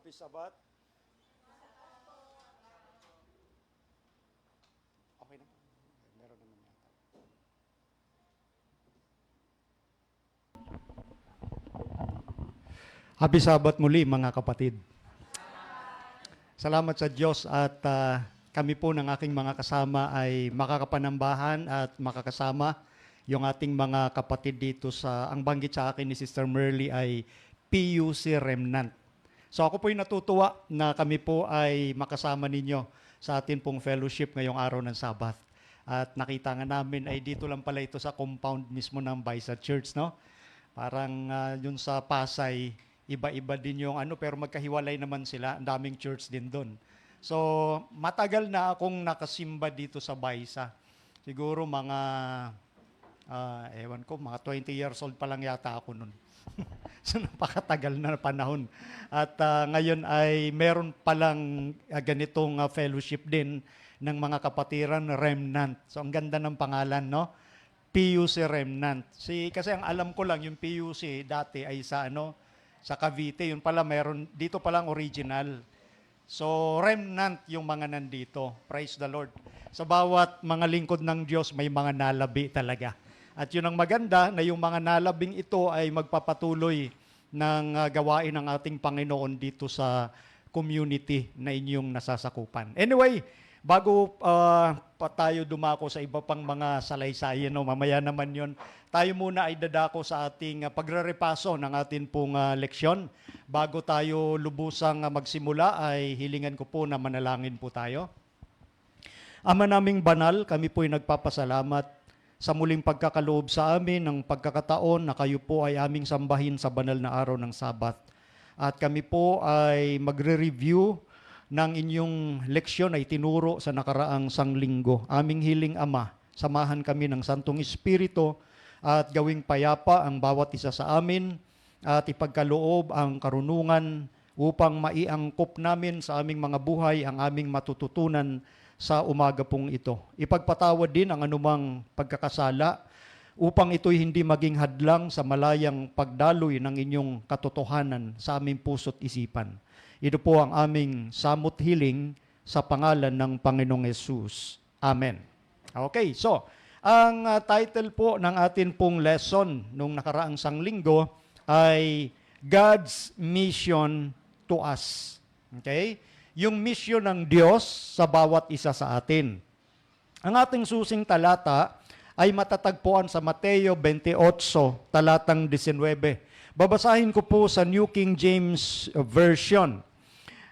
Happy Sabbath. Okay na. Meron naman yata. Happy Sabbath muli mga kapatid. Salamat sa Diyos at kami po ng aking mga kasama ay makakapanambahan at makakasama yung ating mga kapatid dito sa, ang banggit sa akin ni Sister Merly ay PUC Remnant. So ako po'y natutuwa na kami po ay makasama ninyo sa atin pong fellowship ngayong araw ng Sabat. At nakita nga namin ay dito lang pala ito sa compound mismo ng Baisa Church, no? Parang yun sa Pasay, iba-iba din yung ano, pero magkahiwalay naman sila. Ang daming church din doon. So matagal na akong nakasimba dito sa Baisa. Siguro mga, ewan ko, mga 20 years old pa lang yata ako noon. So napakatagal na panahon. At ngayon ay meron palang ganitong fellowship din ng mga kapatiran, Remnant. So ang ganda ng pangalan, no? PUC Remnant. Kasi ang alam ko lang, yung PUC dati ay sa sa Cavite. Yun pala meron, dito palang original. So Remnant yung mga nandito. Praise the Lord. Sa bawat mga lingkod ng Diyos, may mga nalabi talaga. At yun ang maganda na yung mga nalabing ito ay magpapatuloy ng gawain ng ating Panginoon dito sa community na inyong nasasakupan. Anyway, bago pa tayo dumako sa iba pang mga salaysay, mamaya naman yun, tayo muna ay dadako sa ating pagrerepaso ng ating pong leksyon. Bago tayo lubusang magsimula ay hilingan ko po na manalangin po tayo. Ama naming banal, kami po'y nagpapasalamat sa muling pagkakaloob sa amin ng pagkakataon na kayo po ay aming sambahin sa banal na araw ng Sabat. At kami po ay magre-review ng inyong leksyon ay tinuro sa nakaraang sanglinggo. Aming hiling Ama, samahan kami ng Santong Espiritu at gawing payapa ang bawat isa sa amin at ipagkaloob ang karunungan upang maiangkop namin sa aming mga buhay ang aming matututunan sa umaga pong ito. Ipagpatawad din ang anumang pagkakasala upang ito'y hindi maging hadlang sa malayang pagdaloy ng inyong katotohanan sa aming puso't isipan. Ito po ang aming samot hiling sa pangalan ng Panginoong Yesus. Amen. Okay, so ang title po ng atin pong lesson nung nakaraang sanglinggo ay God's Mission to Us. Okay? Yung mission ng Diyos sa bawat isa sa atin. Ang ating susing talata ay matatagpuan sa Mateo 28, talatang 19. Babasahin ko po sa New King James Version.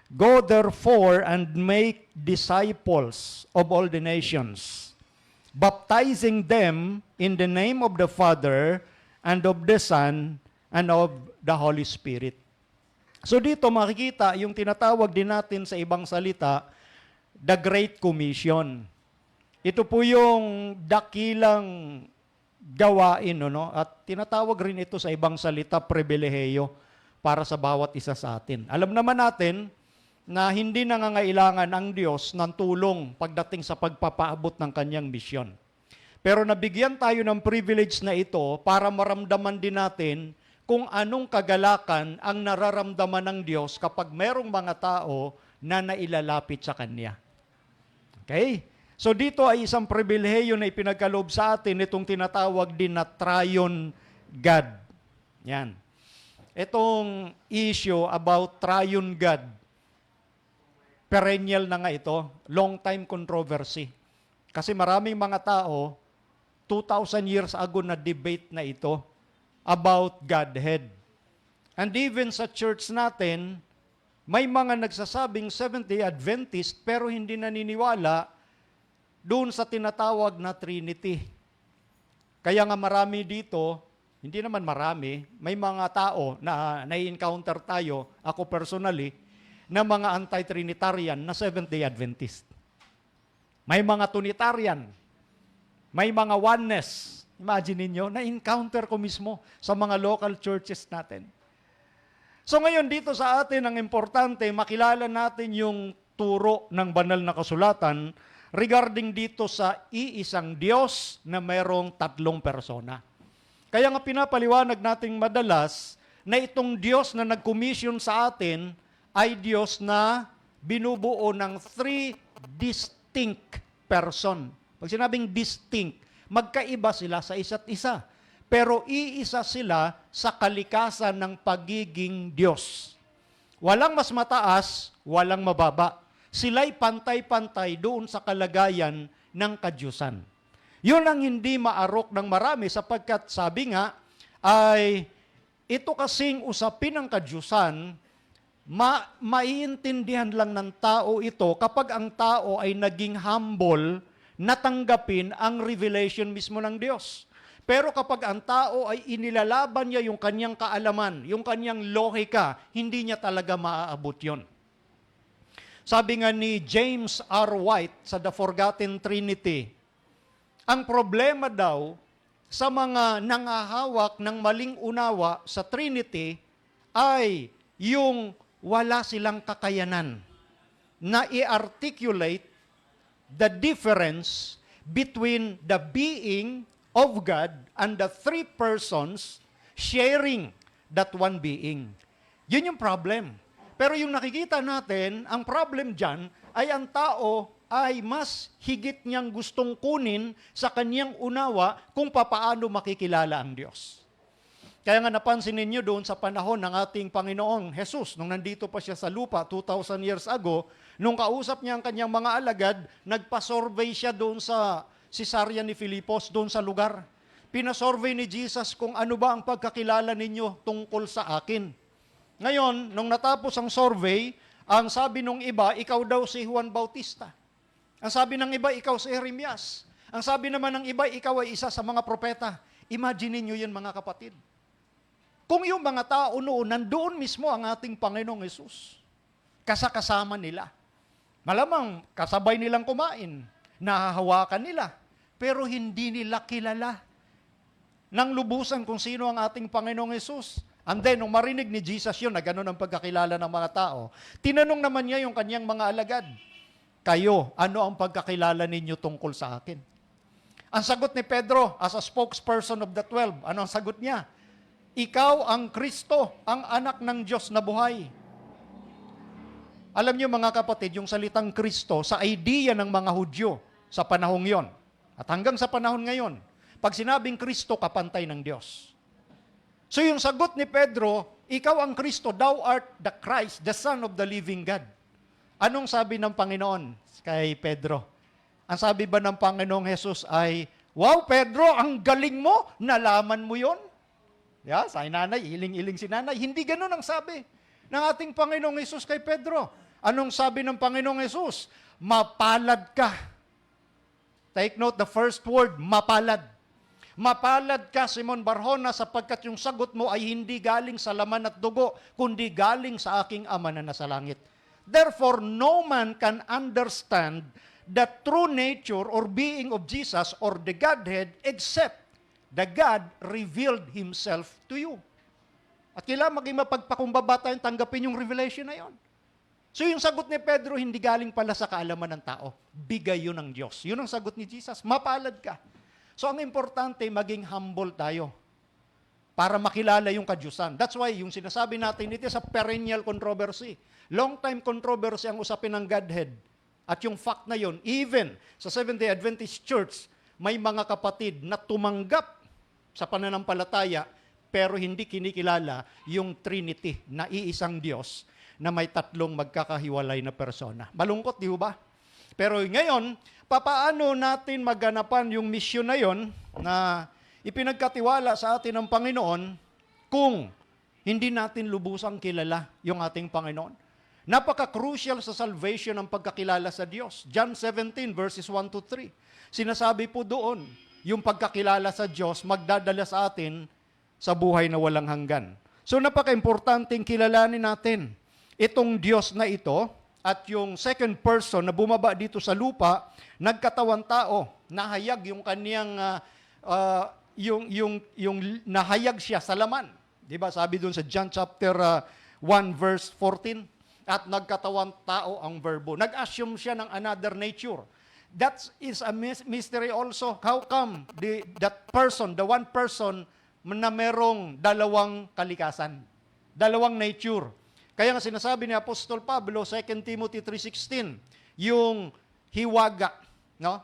Go therefore and make disciples of all the nations, baptizing them in the name of the Father and of the Son and of the Holy Spirit. So dito makikita yung tinatawag din natin sa ibang salita, the Great Commission. Ito po yung dakilang gawain, no? At tinatawag rin ito sa ibang salita, pribileheyo para sa bawat isa sa atin. Alam naman natin na hindi nangangailangan ang Diyos ng tulong pagdating sa pagpapaabot ng kanyang misyon. Pero nabigyan tayo ng privilege na ito para maramdaman din natin kung anong kagalakan ang nararamdaman ng Diyos kapag merong mga tao na nailalapit sa Kanya. Okay? So dito ay isang pribilehiyo na ipinagkaloob sa atin itong tinatawag din na Triune God. Yan. Itong issue about Triune God, perennial na nga ito, long time controversy. Kasi maraming mga tao, 2,000 years ago na debate na ito about Godhead. And even sa church natin, may mga nagsasabing Seventh-day Adventist pero hindi naniniwala doon sa tinatawag na Trinity. Kaya nga marami dito, hindi naman marami, may mga tao na nai-encounter tayo, ako personally, na mga anti-Trinitarian na Seventh-day Adventist. May mga Trinitarian, may mga oneness. Imagine ninyo, na-encounter ko mismo sa mga local churches natin. So ngayon dito sa atin, ang importante, makilala natin yung turo ng banal na kasulatan regarding dito sa iisang Diyos na mayroong 3 persona. Kaya nga pinapaliwanag nating madalas na itong Diyos na nag-commission sa atin ay Diyos na binubuo ng 3 distinct person. Pag sinabing distinct, magkaiba sila sa isa't isa. Pero iisa sila sa kalikasan ng pagiging Diyos. Walang mas mataas, walang mababa. Sila'y pantay-pantay doon sa kalagayan ng kadyusan. Yun ang hindi maarok ng marami sapagkat sabi nga ay ito kasing usapin ng kadyusan, maiintindihan lang ng tao ito kapag ang tao ay naging humble na tanggapin ang revelation mismo ng Diyos. Pero kapag ang tao ay inilalaban niya yung kanyang kaalaman, yung kanyang lohika, hindi niya talaga maaabot yon. Sabi nga ni James R. White sa The Forgotten Trinity, ang problema daw sa mga nangahawak ng maling unawa sa Trinity ay yung wala silang kakayanan na i-articulate the difference between the being of God and the 3 persons sharing that one being. Yun yung problem. Pero yung nakikita natin, ang problem dyan ay ang tao ay mas higit niyang gustong kunin sa kanyang unawa kung papaano makikilala ang Diyos. Kaya nga napansin ninyo doon sa panahon ng ating Panginoong Jesus, nung nandito pa siya sa lupa 2,000 years ago, nung kausap niya ang kanyang mga alagad, nagpa-survey siya doon sa Cesarea ni Filipos, doon sa lugar. Pinasurvey ni Jesus kung ano ba ang pagkakilala ninyo tungkol sa akin. Ngayon, nung natapos ang survey, ang sabi nung iba, ikaw daw si Juan Bautista. Ang sabi ng iba, ikaw si Jeremias. Ang sabi naman ng iba, ikaw ay isa sa mga propeta. Imagine niyo yun mga kapatid. Kung yung mga tao noon, nandoon mismo ang ating Panginoong Hesus. Kasakasama nila. Malamang kasabay nilang kumain. Nahahawakan nila. Pero hindi nila kilala nang lubusan kung sino ang ating Panginoong Hesus. And then, nung marinig ni Jesus yun, na gano'n ang pagkakilala ng mga tao, tinanong naman niya yung kanyang mga alagad, kayo, ano ang pagkakilala ninyo tungkol sa akin? Ang sagot ni Pedro, as a spokesperson of the 12, ano ang sagot niya? Ikaw ang Kristo, ang anak ng Diyos na buhay. Alam niyo mga kapatid, yung salitang Kristo, sa idea ng mga Hudyo sa panahong yon, at hanggang sa panahon ngayon, pag sinabing Kristo, kapantay ng Diyos. So yung sagot ni Pedro, ikaw ang Kristo, thou art the Christ, the Son of the living God. Anong sabi ng Panginoon kay Pedro? Ang sabi ba ng Panginoong Jesus ay, wow, Pedro, ang galing mo, nalaman mo yon? Sa nanay, iling-iling si nanay. Hindi ganun ang sabi ng ating Panginoong Jesus kay Pedro. Anong sabi ng Panginoong Yesus? Mapalad ka. Take note, the first word, mapalad. Mapalad ka, Simon Barjona, sapagkat yung sagot mo ay hindi galing sa laman at dugo, kundi galing sa aking Ama na nasa langit. Therefore, no man can understand the true nature or being of Jesus or the Godhead except the God revealed Himself to you. At kailangan maging mapagpakumbaba tayong tanggapin yung revelation na yon. So yung sagot ni Pedro, hindi galing pala sa kaalaman ng tao. Bigay yun ng Diyos. Yun ang sagot ni Jesus. Mapalad ka. So ang importante, maging humble tayo para makilala yung kadyusan. That's why yung sinasabi natin, it is a perennial controversy. Long time controversy ang usapin ng Godhead. At yung fact na yun, even sa Seventh-day Adventist Church, may mga kapatid na tumanggap sa pananampalataya pero hindi kinikilala yung Trinity na iisang Diyos na may tatlong magkakahiwalay na persona. Malungkot, di ba? Pero ngayon, papaano natin maganapan yung misyon na yon na ipinagkatiwala sa atin ng Panginoon kung hindi natin lubusang kilala yung ating Panginoon? Napaka-crucial sa salvation ang pagkakilala sa Diyos. John 17 verses 1 to 3. Sinasabi po doon, yung pagkakilala sa Diyos magdadala sa atin sa buhay na walang hanggan. So napaka-importanting kilalanin natin itong Diyos na ito at yung second person na bumaba dito sa lupa, nagkatawan tao, nahayag yung kaniyang yung nahayag siya sa laman. 'Di ba? Sabi doon sa John chapter 1 verse 14, at nagkatawan tao ang verbo. Nag-assume siya ng another nature. That is a mystery also. How come that person, the one person na merong dalawang kalikasan, dalawang nature? Kaya nga sinasabi ni Apostol Pablo, 2 Timothy 3:16, yung hiwaga, no?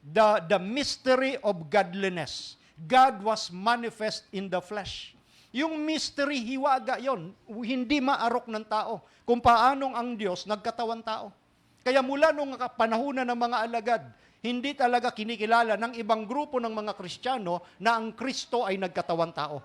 The mystery of godliness. God was manifest in the flesh. Yung mystery, hiwaga yon, hindi maarok ng tao. Kung paanong ang Diyos nagkatawan tao. Kaya mula nung panahunan ng mga alagad, hindi talaga kinikilala ng ibang grupo ng mga Kristiyano na ang Kristo ay nagkatawan tao.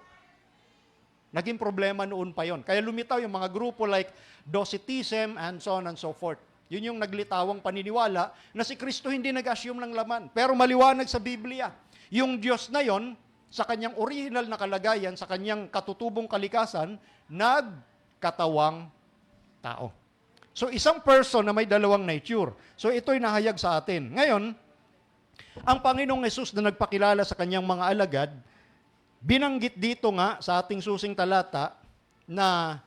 Naging problema noon pa yon. Kaya lumitaw yung mga grupo like Docetism and so on and so forth. Yun yung naglitawang paniniwala na si Kristo hindi nag-assume ng laman. Pero maliwanag sa Biblia, yung Diyos na yon, sa kanyang original na kalagayan, sa kanyang katutubong kalikasan, nagkatawang tao. So isang person na may dalawang nature. So ito'y nahayag sa atin. Ngayon, ang Panginoong Hesus na nagpakilala sa kanyang mga alagad, binanggit dito nga sa ating susing talata na,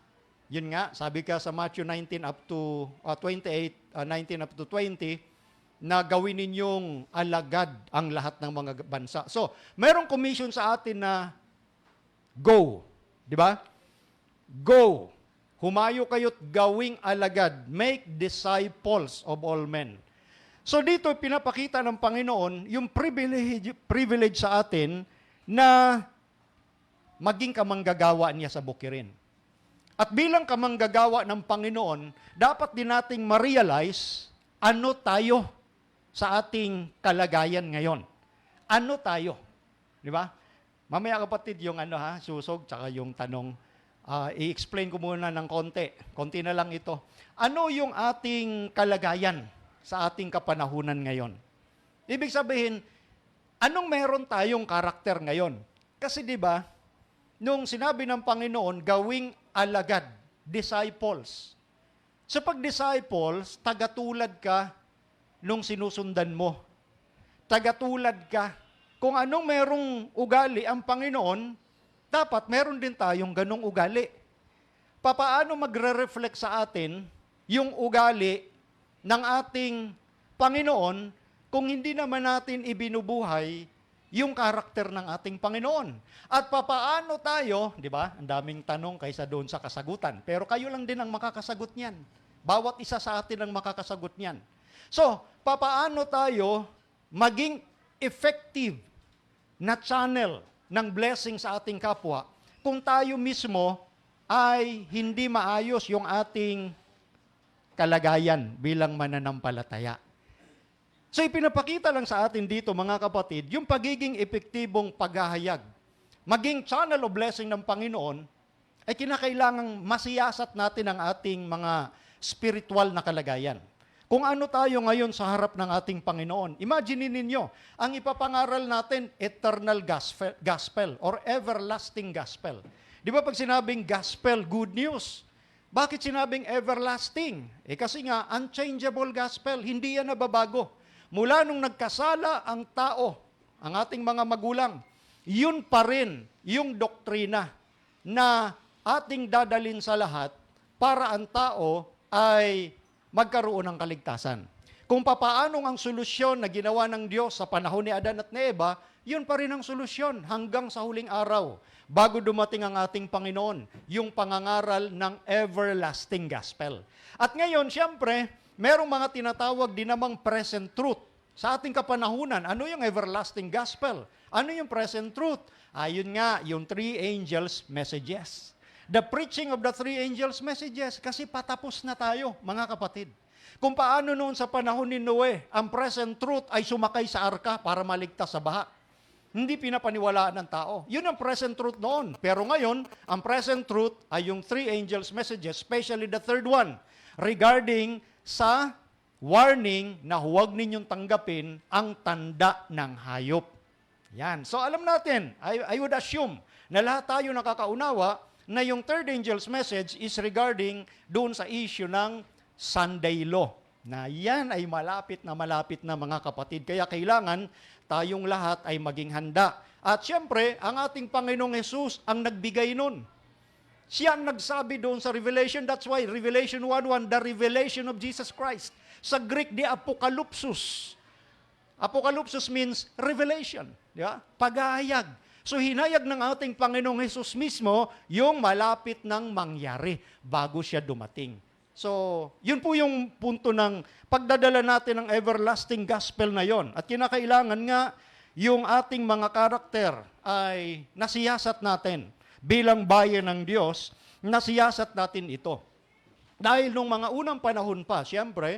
yun nga, sabi ka sa Matthew 19 up to 28, 19 up to 20, na gawin ninyong alagad ang lahat ng mga bansa. So, merong commission sa atin na go. Di ba? Go. Humayo kayo't gawing alagad. Make disciples of all men. So dito pinapakita ng Panginoon yung privilege sa atin na maging kamanggagawa niya sa bukirin. At bilang kamanggagawa ng Panginoon, dapat din nating ma-realize ano tayo sa ating kalagayan ngayon. Ano tayo? Di ba? Mamaya kapatid, yung susog, tsaka yung tanong, i-explain ko muna ng konti. Konti na lang ito. Ano yung ating kalagayan sa ating kapanahunan ngayon? Ibig sabihin, anong meron tayong karakter ngayon? Kasi di ba, nung sinabi ng Panginoon, gawing alagad, disciples. Sa pag-disciples, tagatulad ka nung sinusundan mo. Tagatulad ka. Kung anong merong ugali ang Panginoon, dapat meron din tayong ganong ugali. Papaano magre-reflect sa atin yung ugali ng ating Panginoon kung hindi naman natin ibinubuhay yung karakter ng ating Panginoon? At papaano tayo, di ba? Ang daming tanong kaysa doon sa kasagutan. Pero kayo lang din ang makakasagot niyan. Bawat isa sa atin ang makakasagot niyan. So, papaano tayo maging effective na channel ng blessing sa ating kapwa kung tayo mismo ay hindi maayos yung ating kalagayan bilang mananampalataya. So ipinapakita lang sa atin dito mga kapatid, yung pagiging epektibong paghahayag, maging channel of blessing ng Panginoon, ay kinakailangang masiyasat natin ang ating mga spiritual na kalagayan. Kung ano tayo ngayon sa harap ng ating Panginoon, imagine ninyo, ang ipapangaral natin, eternal gospel or everlasting gospel. Di ba pag sinabing gospel, good news? Bakit sinabing everlasting? Kasi nga, unchangeable gospel, hindi yan nababago. Mula nung nagkasala ang tao, ang ating mga magulang, yun pa rin yung doktrina na ating dadalin sa lahat para ang tao ay magkaroon ng kaligtasan. Kung papaanong ang solusyon na ginawa ng Diyos sa panahon ni Adan at ni Eva, yun pa rin ang solusyon hanggang sa huling araw, bago dumating ang ating Panginoon, yung pangangaral ng everlasting gospel. At ngayon, siyempre, merong mga tinatawag din namang present truth. Sa ating kapanahunan, ano yung everlasting gospel? Ano yung present truth? Ayun nga, yung three angels' messages. The preaching of the three angels' messages, kasi patapos na tayo, mga kapatid. Kung paano noon sa panahon ni Noe, ang present truth ay sumakay sa arka para maligtas sa baha. Hindi pinapaniwalaan ng tao. Yun ang present truth noon. Pero ngayon, ang present truth ay yung three angels' messages, especially the third one, regarding sa warning na huwag ninyong tanggapin ang tanda ng hayop. Yan. So alam natin, I would assume na lahat tayo nakakaunawa na yung third angel's message is regarding doon sa issue ng Sunday law. Na yan ay malapit na mga kapatid. Kaya kailangan tayong lahat ay maging handa. At siyempre, ang ating Panginoong Hesus ang nagbigay nun. Siya ang nagsabi doon sa Revelation. That's why Revelation 1:1, the revelation of Jesus Christ. Sa Greek, di apokalupsus. Apokalupsus means revelation. Yeah? Pag-aayag. So hinayag ng ating Panginoong Hesus mismo yung malapit nang mangyari bago siya dumating. So, yun po yung punto ng pagdadala natin ng everlasting gospel na yon. At kinakailangan nga yung ating mga karakter ay nasiyasat natin bilang bayan ng Diyos, nasiyasat natin ito. Dahil nung mga unang panahon pa, siyempre,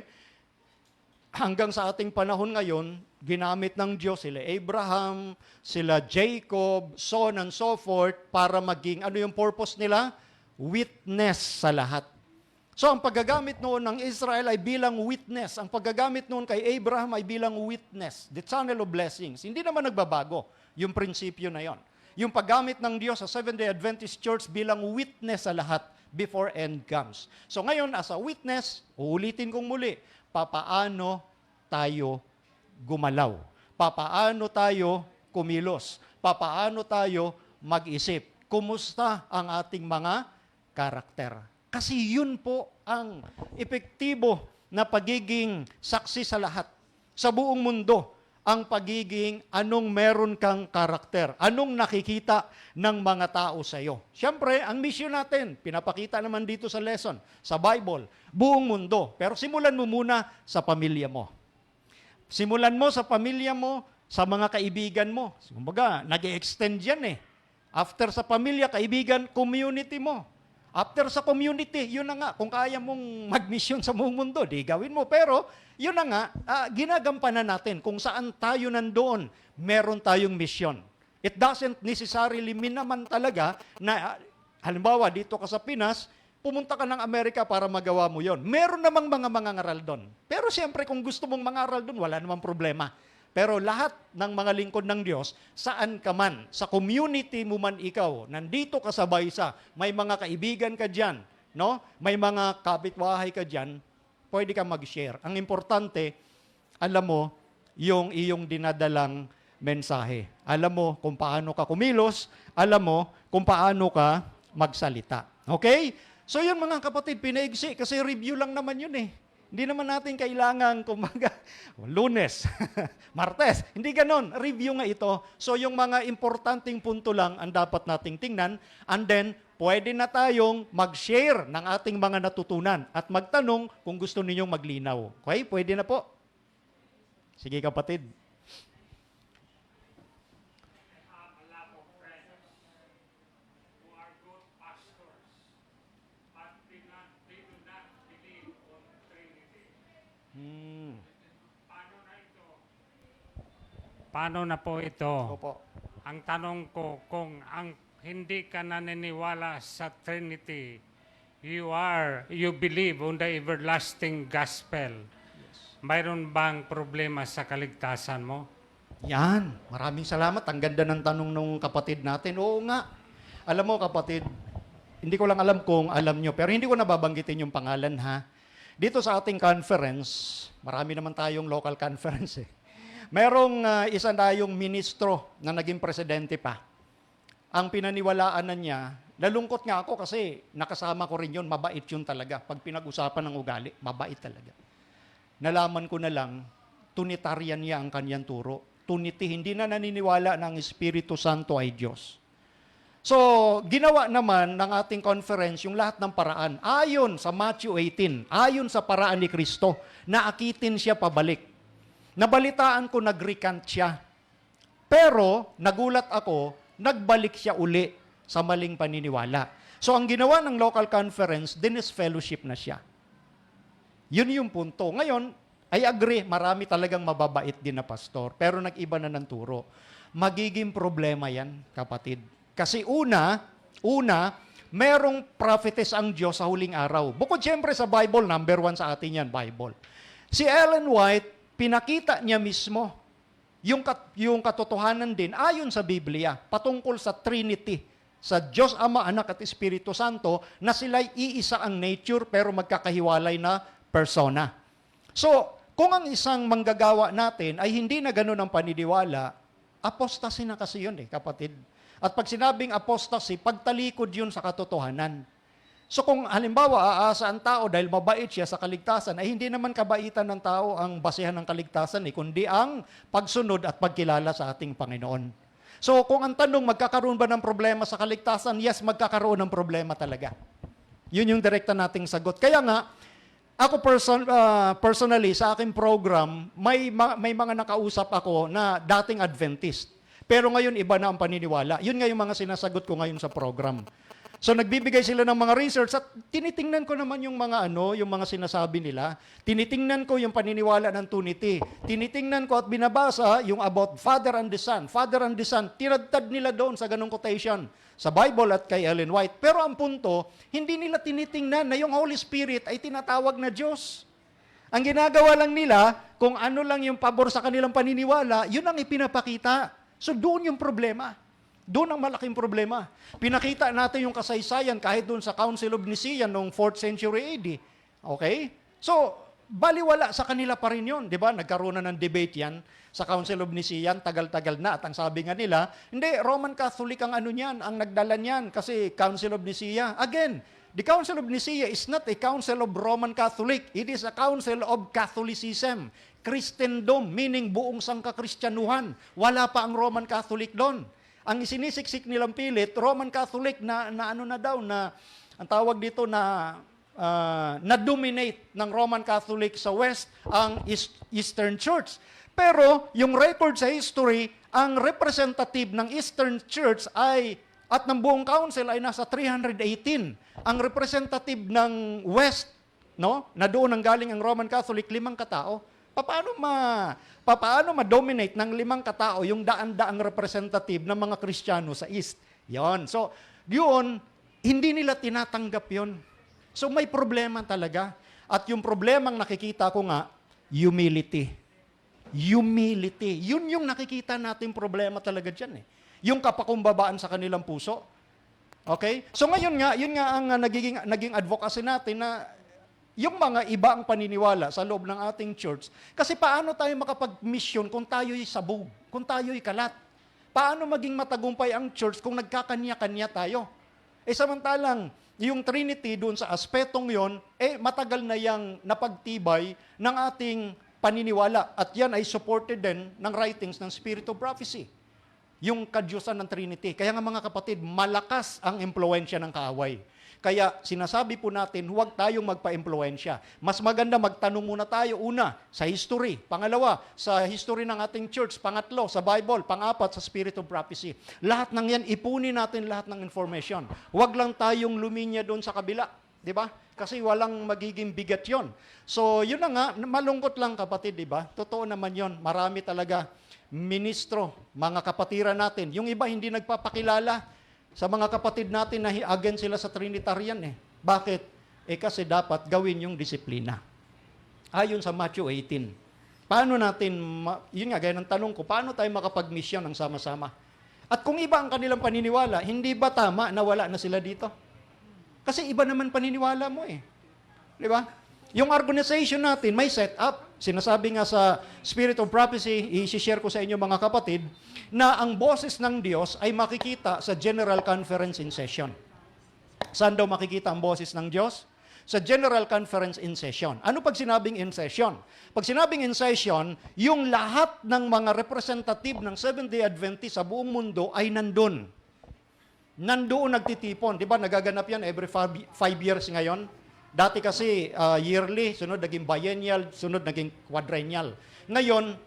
hanggang sa ating panahon ngayon, ginamit ng Diyos sila Abraham, sila Jacob, so on and so forth, para maging, ano yung purpose nila? Witness sa lahat. So ang paggagamit noon ng Israel ay bilang witness. Ang paggagamit noon kay Abraham ay bilang witness. The channel of blessings. Hindi naman nagbabago yung prinsipyo na yon. Yung paggamit ng Diyos sa Seventh-day Adventist Church bilang witness sa lahat before end comes. So ngayon, as a witness, uulitin kong muli, papaano tayo gumalaw? Papaano tayo kumilos? Papaano tayo mag-isip? Kumusta ang ating mga karakter? Kasi yun po ang epektibo na pagiging saksi sa lahat. Sa buong mundo, ang pagiging anong meron kang karakter. Anong nakikita ng mga tao sa iyo. Siyempre, ang mission natin, pinapakita naman dito sa lesson, sa Bible, buong mundo. Pero simulan mo muna sa pamilya mo. Simulan mo sa pamilya mo, sa mga kaibigan mo. Kumbaga, nag-extend yan eh. After sa pamilya, kaibigan, community mo. After sa community, yun na nga, kung kaya mong mag-mission sa buong mundo, di gawin mo. Pero, yun na nga, ginagampanan natin kung saan tayo nandoon, meron tayong mission. It doesn't necessarily mean naman talaga na, halimbawa, dito ka sa Pinas, pumunta ka ng Amerika para magawa mo yon. Meron namang mga mangangaral doon. Pero siyempre, kung gusto mong mangaral doon, wala namang problema. Pero lahat ng mga lingkod ng Diyos, saan ka man, sa community mo man ikaw, nandito ka sa baysa, may mga kaibigan ka dyan, no? May mga kapitbahay ka dyan, pwede ka mag-share. Ang importante, alam mo, yung iyong dinadalang mensahe. Alam mo kung paano ka kumilos, alam mo kung paano ka magsalita. Okay? So yun mga kapatid, pinaigsi, kasi review lang naman yun eh. Hindi naman natin kailangan, kumbaga, Lunes, Martes. Hindi ganon. Review nga ito. So yung mga importanteng punto lang ang dapat nating tingnan. And then, pwede na tayong mag-share ng ating mga natutunan at magtanong kung gusto ninyong maglinaw. Okay? Pwede na po. Sige kapatid. Paano na po ito? Opo. Ang tanong ko, kung ang hindi ka naniniwala sa Trinity, you believe on the everlasting gospel. Mayroon bang problema sa kaligtasan mo? Yan. Maraming salamat. Ang ganda ng tanong nung kapatid natin. Oo nga. Alam mo kapatid, hindi ko lang alam kung alam nyo, pero hindi ko nababanggitin yung pangalan ha. Dito sa ating conference, marami naman tayong local conference eh. Merong isa tayong ministro na naging presidente pa. Ang pinaniwalaan na niya, nalungkot nga ako kasi nakasama ko rin yun, mabait yun talaga. Pag pinag-usapan ng ugali, mabait talaga. Nalaman ko na lang, Trinitarian niya ang kanyang turo. Trinity, hindi na naniniwala na ang Espiritu Santo ay Diyos. So, ginawa naman ng ating conference yung lahat ng paraan. Ayon sa Matthew 18, ayon sa paraan ni Kristo, na akitin siya pabalik. Nabalitaan ko, nag-recant siya. Pero, nagulat ako, nagbalik siya uli sa maling paniniwala. So, ang ginawa ng local conference, dinis fellowship na siya. Yun yung punto. Ngayon, I agree, marami talagang mababait din na pastor, pero nag-iba na ng turo. Magiging problema yan, kapatid. Kasi una, merong prophetess ang Diyos sa huling araw. Bukod siyempre sa Bible, number 1 sa atin yan, Bible. Si Ellen White, pinakita niya mismo yung katotohanan din ayon sa Biblia, patungkol sa Trinity, sa Diyos Ama, Anak at Espiritu Santo, na sila'y iisa ang nature pero magkakahiwalay na persona. So, kung ang isang manggagawa natin ay hindi na ganun ang paniniwala, apostasy na kasi yun kapatid. At pag sinabing apostasy, pagtalikod yun sa katotohanan. So kung halimbawa aasa ang tao dahil mabait siya sa kaligtasan, ay hindi naman kabaitan ng tao ang basehan ng kaligtasan, kundi ang pagsunod at pagkilala sa ating Panginoon. So kung ang tanong, magkakaroon ba ng problema sa kaligtasan? Yes, magkakaroon ng problema talaga. Yun yung direkta nating sagot. Kaya nga, ako personally, sa aking program, may mga nakausap ako na dating Adventist. Pero ngayon, iba na ang paniniwala. Yun nga yung mga sinasagot ko ngayon sa program. So nagbibigay sila ng mga research at tinitingnan ko naman yung mga yung mga sinasabi nila. Tinitingnan ko yung paniniwala ng Trinity. Tinitingnan ko at binabasa yung about Father and the Son. Father and the Son, tinadtad nila doon sa ganung quotation sa Bible at kay Ellen White. Pero ang punto, hindi nila tinitingnan na yung Holy Spirit ay tinatawag na Diyos. Ang ginagawa lang nila, kung ano lang yung pabor sa kanilang paniniwala, yun ang ipinapakita. So doon yung problema. Doon ang malaking problema. Pinakita natin yung kasaysayan kahit doon sa Council of Nicaea noong 4th century AD. Okay? So, baliwala sa kanila pa rin yun. Di ba? Nagkaroon na ng debate yan sa Council of Nicaea, tagal-tagal na. At ang sabi nga nila, hindi, Roman Catholic ang niyan, ang nagdala niyan kasi Council of Nicaea. Again, the Council of Nicaea is not a council of Roman Catholic. It is a council of Catholicism. Christendom, meaning buong sangka-Kristyanuhan. Wala pa ang Roman Catholic doon. Ang isinisiksik nilang pilit, Roman Catholic na ang tawag dito na-dominate ng Roman Catholic sa West ang Eastern Church. Pero yung record sa history, ang representative ng Eastern Church at ng buong council ay nasa 318. Ang representative ng West, na doon ang galing ang Roman Catholic, 5 katao. Paano ma-dominate ng 5 katao yung daan-daang representative ng mga Kristiyano sa East? Yon. So, yun, hindi nila tinatanggap yon. So, may problema talaga. At yung problemang nakikita ko nga, humility. Humility. Yun yung nakikita natin problema talaga dyan. Yung kapakumbabaan sa kanilang puso. Okay? So, ngayon nga, yun nga ang naging advocacy natin na yung mga iba ang paniniwala sa loob ng ating church. Kasi paano tayo makapag-mission kung tayo'y sabog, kung tayo'y kalat? Paano maging matagumpay ang church kung nagkakanya-kanya tayo? Samantalang, yung Trinity doon sa aspetong yon, matagal na yang napagtibay ng ating paniniwala. At yan ay supported din ng writings ng Spirit of Prophecy. Yung kadyusan ng Trinity. Kaya nga mga kapatid, malakas ang impluensya ng kaaway. Kaya sinasabi po natin, huwag tayong magpa-impluensya. Mas maganda magtanong muna tayo, una, sa history. Pangalawa, sa history ng ating church. Pangatlo, sa Bible. Pangapat, sa Spirit of Prophecy. Lahat ng yan, ipunin natin lahat ng information. Huwag lang tayong luminya doon sa kabila. Di ba? Kasi walang magiging bigat yon. So, yun na nga, malungkot lang kapatid, di ba? Totoo naman yon. Marami talaga ministro, mga kapatiran natin. Yung iba hindi nagpapakilala sa mga kapatid natin na against sila sa Trinitarian Bakit? Kasi dapat gawin yung disiplina. Ayon sa Matthew 18. Paano natin, yun nga, gaya ng tanong ko, paano tayo makapag-mission ng sama-sama? At kung iba ang kanilang paniniwala, hindi ba tama na wala na sila dito? Kasi iba naman paniniwala mo eh. Di ba? Yung organization natin, may set up. Sinasabi nga sa Spirit of Prophecy, i-share ko sa inyo mga kapatid, na ang boses ng Diyos ay makikita sa General Conference in Session. Saan daw makikita ang boses ng Diyos? Sa General Conference in Session. Ano pag sinabing in session? Pag sinabing in session, yung lahat ng mga representative ng Seventh-day Adventist sa buong mundo ay nandun. Nandoon nagtitipon. Di ba nagaganap yan every 5 years ngayon? Dati kasi yearly, sunod naging biennial, sunod naging quadrennial. Ngayon,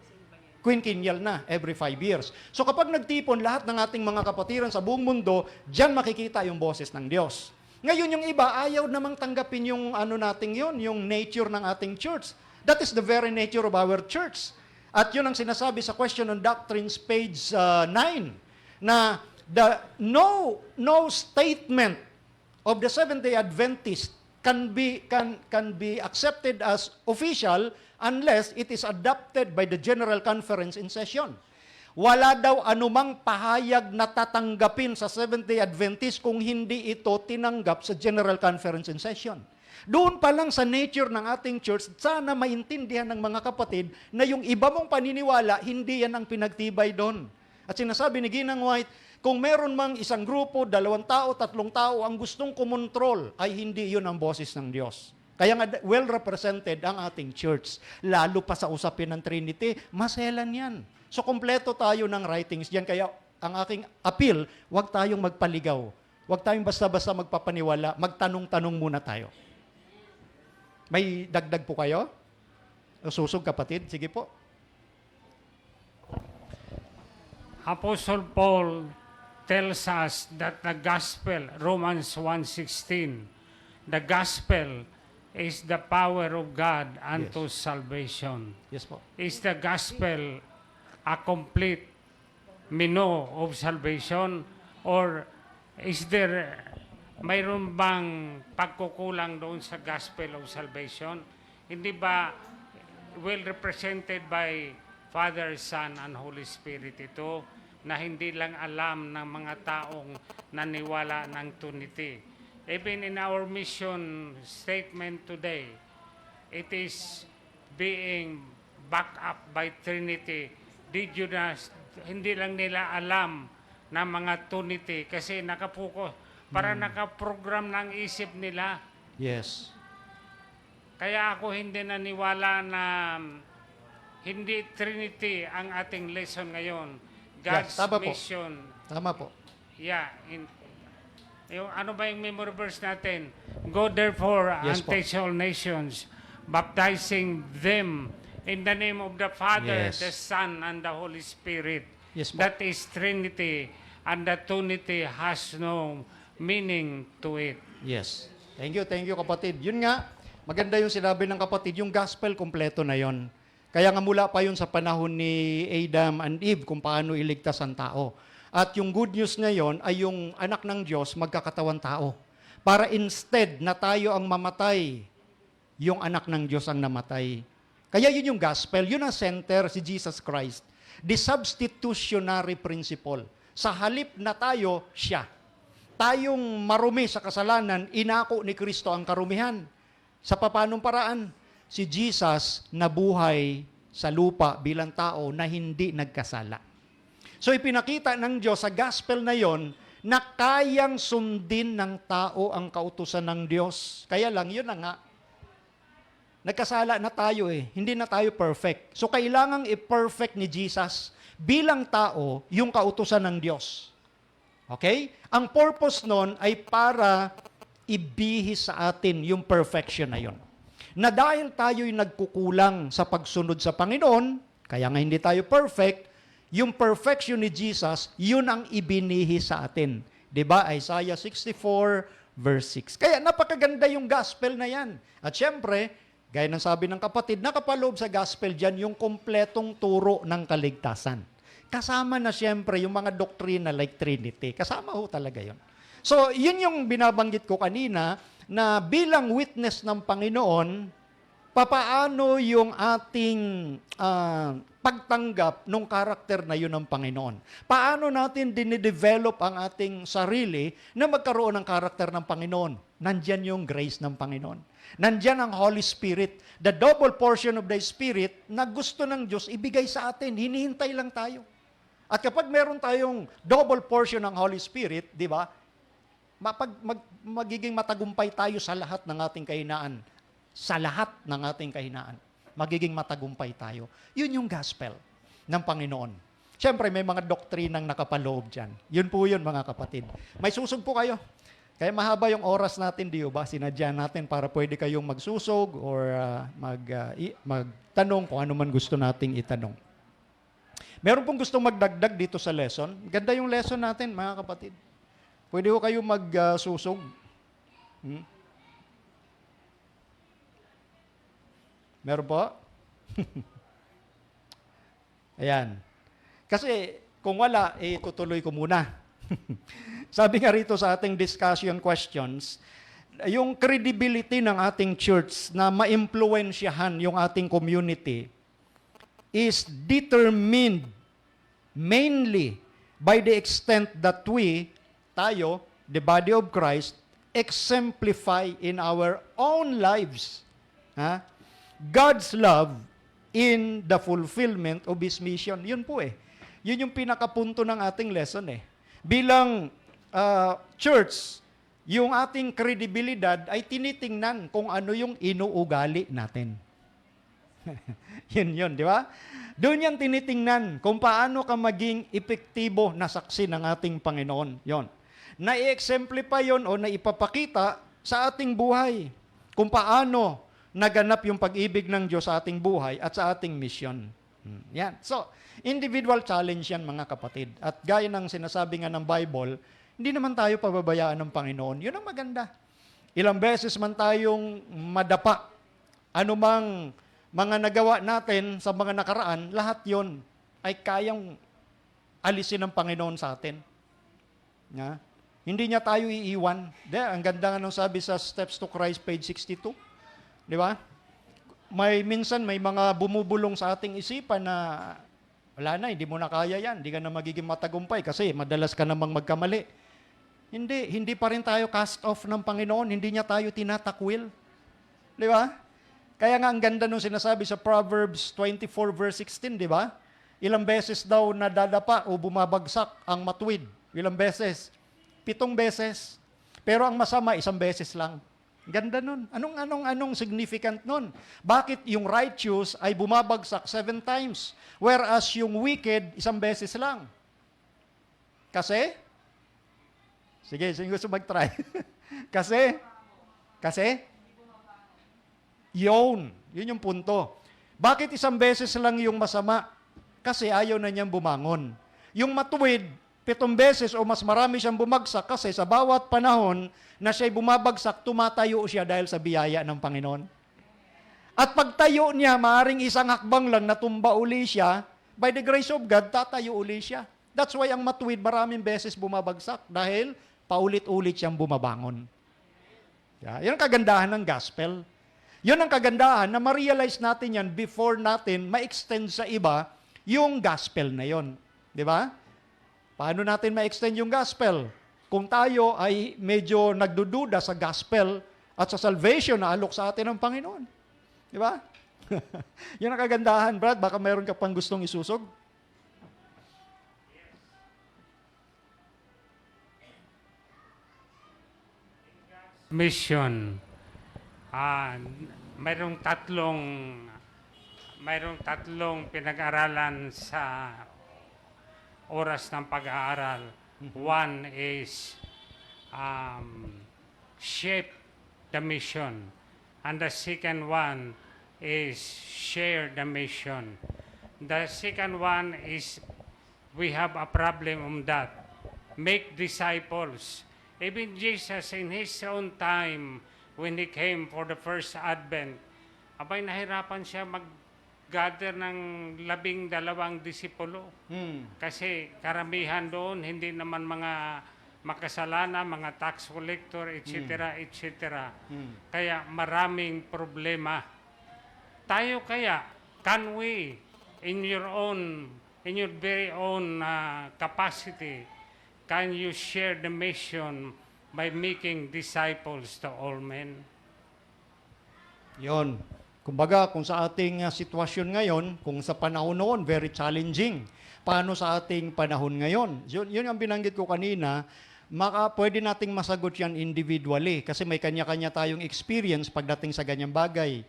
quinquennial na every 5 years. So kapag nagtipon lahat ng ating mga kapatiran sa buong mundo, diyan makikita yung boses ng Diyos. Ngayon yung iba, ayaw namang tanggapin yung ano nating yon, yung nature ng ating church. That is the very nature of our church. At yun ang sinasabi sa Question on Doctrines, page 9, na no statement of the Seventh-day Adventist can be accepted as official unless it is adopted by the General Conference in Session. Wala daw anumang pahayag na tatanggapin sa Seventh-day Adventist kung hindi ito tinanggap sa General Conference in Session. Doon pa lang sa nature ng ating church, sana maintindihan ng mga kapatid na yung iba mong paniniwala, hindi yan ang pinagtibay doon. At sinasabi ni Ginang White, kung meron mang isang grupo, 2 tao, 3 tao, ang gustong kumontrol, ay hindi yun ang boses ng Diyos. Kaya nga, well represented ang ating church. Lalo pa sa usapin ng Trinity, maselan yan. So, kompleto tayo ng writings diyan. Kaya, ang aking appeal, huwag tayong magpaligaw. Huwag tayong basta-basta magpapaniwala. Magtanong-tanong muna tayo. May dagdag po kayo? Susog, kapatid? Sige po. Apostle Paul tells us that the gospel, Romans 1:16, the gospel is the power of God unto salvation. Yes po. Is the gospel a complete menu of salvation, or is there mayroon bang pagkukulang doon sa gospel of salvation? Hindi ba well represented by Father, Son, and Holy Spirit ito, na hindi lang alam ng mga taong naniwala ng Trinity? Even in our mission statement today, it is being backed up by Trinity. Did you hindi lang nila alam na mga Trinity kasi para nakaprogram ng isip nila. Yes. Kaya ako hindi naniwala na hindi Trinity ang ating lesson ngayon. God's tama po. mission. Tama po. Yeah. Yung ano ba yung memory verse natin? Go therefore Yes and po. teach all nations, baptizing them in the name of the Father, Yes. the Son, and the Holy Spirit. Yes po. That is Trinity, and the Trinity has no meaning to it. Yes. Thank you kapatid. Yun nga, maganda yung sinabi ng kapatid, yung gospel kompleto na yon. Kaya nga mula pa yun sa panahon ni Adam and Eve kung paano iligtas ang tao. At yung good news ngayon ay yung anak ng Diyos magkakatawan tao. Para instead na tayo ang mamatay, yung anak ng Diyos ang namatay. Kaya yun yung gospel, yun ang center, si Jesus Christ. The substitutionary principle. Sa halip na tayo, siya. Tayong marumi sa kasalanan, inako ni Kristo ang karumihan. Sa papanong paraan? Si Jesus nabuhay sa lupa bilang tao na hindi nagkasala. So ipinakita ng Diyos sa gospel na yon na kayang sundin ng tao ang kautusan ng Diyos. Kaya lang, yun na nga, nagkasala na tayo eh. Hindi na tayo perfect. So kailangang i-perfect ni Jesus bilang tao yung kautusan ng Diyos. Okay? Ang purpose nun ay para ibihis sa atin yung perfection na yun. Na dahil tayo'y nagkukulang sa pagsunod sa Panginoon, kaya nga hindi tayo perfect, yung perfection ni Jesus, yun ang ibinihis sa atin. 'Di ba? Isaiah 64 verse 6. Kaya napakaganda yung gospel na yan. At syempre, gaya ng sabi ng kapatid, nakapaloob sa gospel dyan yung kompletong turo ng kaligtasan. Kasama na syempre yung mga doktrina like Trinity. Kasama ho talaga yun. So, yun yung binabanggit ko kanina, na bilang witness ng Panginoon, papaano yung ating pagtanggap ng karakter na yun ng Panginoon. Paano natin dinidevelop ang ating sarili na magkaroon ng karakter ng Panginoon. Nandyan yung grace ng Panginoon. Nandyan ang Holy Spirit, the double portion of the Spirit na gusto ng Diyos ibigay sa atin. Hinihintay lang tayo. At kapag meron tayong double portion ng Holy Spirit, di ba, magiging matagumpay tayo sa lahat ng ating kahinaan. Sa lahat ng ating kahinaan. Magiging matagumpay tayo. Yun yung gospel ng Panginoon. Siyempre, may mga doktrinang nakapaloob dyan. Yun po yun, mga kapatid. May susog po kayo. Kaya mahaba yung oras natin, di ba? Sinadya natin para pwede kayong magsusog or magtanong kung ano man gusto nating itanong. Meron pong gustong magdagdag dito sa lesson. Ganda yung lesson natin, mga kapatid. Pwede ko kayo magsusog. Meron po? Ayan. Kasi kung wala, tutuloy ko muna. Sabi nga rito sa ating discussion questions, yung credibility ng ating church na maimpluwensyahan yung ating community is determined mainly by the extent that tayo, the body of Christ, exemplify in our own lives God's love in the fulfillment of His mission. Yun po Yun yung pinakapunto ng ating lesson Bilang church, yung ating kredibilidad ay tinitingnan kung ano yung inuugali natin. Yun, di ba? Doon yan tinitingnan kung paano ka maging epektibo na saksi ng ating Panginoon. Yun. Na-exemplify yun o naipapakita sa ating buhay kung paano naganap yung pag-ibig ng Diyos sa ating buhay at sa ating mission. Yan. So, individual challenge yan, mga kapatid. At gaya ng sinasabi nga ng Bible, hindi naman tayo pababayaan ng Panginoon. Yun ang maganda. Ilang beses man tayong madapa, anumang mga nagawa natin sa mga nakaraan, lahat yon ay kayang alisin ng Panginoon sa atin. Hindi niya tayo iiwan. Ang ganda nga nung sabi sa Steps to Christ, page 62. Di ba? Minsan may mga bumubulong sa ating isipan na wala na, hindi mo na kaya yan, hindi ka na magiging matagumpay kasi madalas ka namang magkamali. Hindi pa rin tayo cast off ng Panginoon, hindi niya tayo tinatakwil. Di ba? Kaya nga ang ganda nung sinasabi sa Proverbs 24 verse 16, di ba? Ilang beses daw nadadapa o bumabagsak ang matuwid. Ilang beses? 7 beses. Pero ang masama, 1 beses lang. Ganda nun. Anong significant nun? Bakit yung righteous ay bumabagsak 7 times, whereas yung wicked, 1 beses lang? Kasi? Sige, gusto mag-try. Kasi? Yun yung punto. Bakit 1 beses lang yung masama? Kasi ayaw na niyang bumangon. Yung matuwid, 7 beses o mas marami siyang bumagsak kasi sa bawat panahon na siya'y bumabagsak, tumatayo siya dahil sa biyaya ng Panginoon. At pagtayo niya, maaring 1 hakbang lang natumba uli siya, by the grace of God, tatayo uli siya. That's why ang matuwid maraming beses bumabagsak dahil paulit-ulit siyang bumabangon. Yan ang kagandahan ng gospel. Yun ang kagandahan na ma-realize natin yan before natin ma-extend sa iba yung gospel na yon. Di ba? Paano natin ma-extend yung gospel? Kung tayo ay medyo nagdududa sa gospel at sa salvation na alok sa atin ng Panginoon. Di ba? Yan ang kagandahan, Brad. Baka mayroon ka pang gustong isusog. Mission. Mayroong tatlong pinag-aralan sa oras ng pag-aaral. One is shape the mission. And the second one is share the mission. The second one is we have a problem on that. Make disciples. Even Jesus in His own time, when He came for the first advent, nahirapan siya mag-gather ng 12 disipulo. Kasi karamihan doon, hindi naman mga makasalanan, mga tax collector, etc., etc. Kaya maraming problema. Tayo kaya, can we, in your very own capacity, can you share the mission by making disciples to all men? Yon. Kumbaga, kung sa ating sitwasyon ngayon, kung sa panahon noon, very challenging. Paano sa ating panahon ngayon? Yun ang binanggit ko kanina, pwede nating masagot yan individually kasi may kanya-kanya tayong experience pagdating sa ganyang bagay.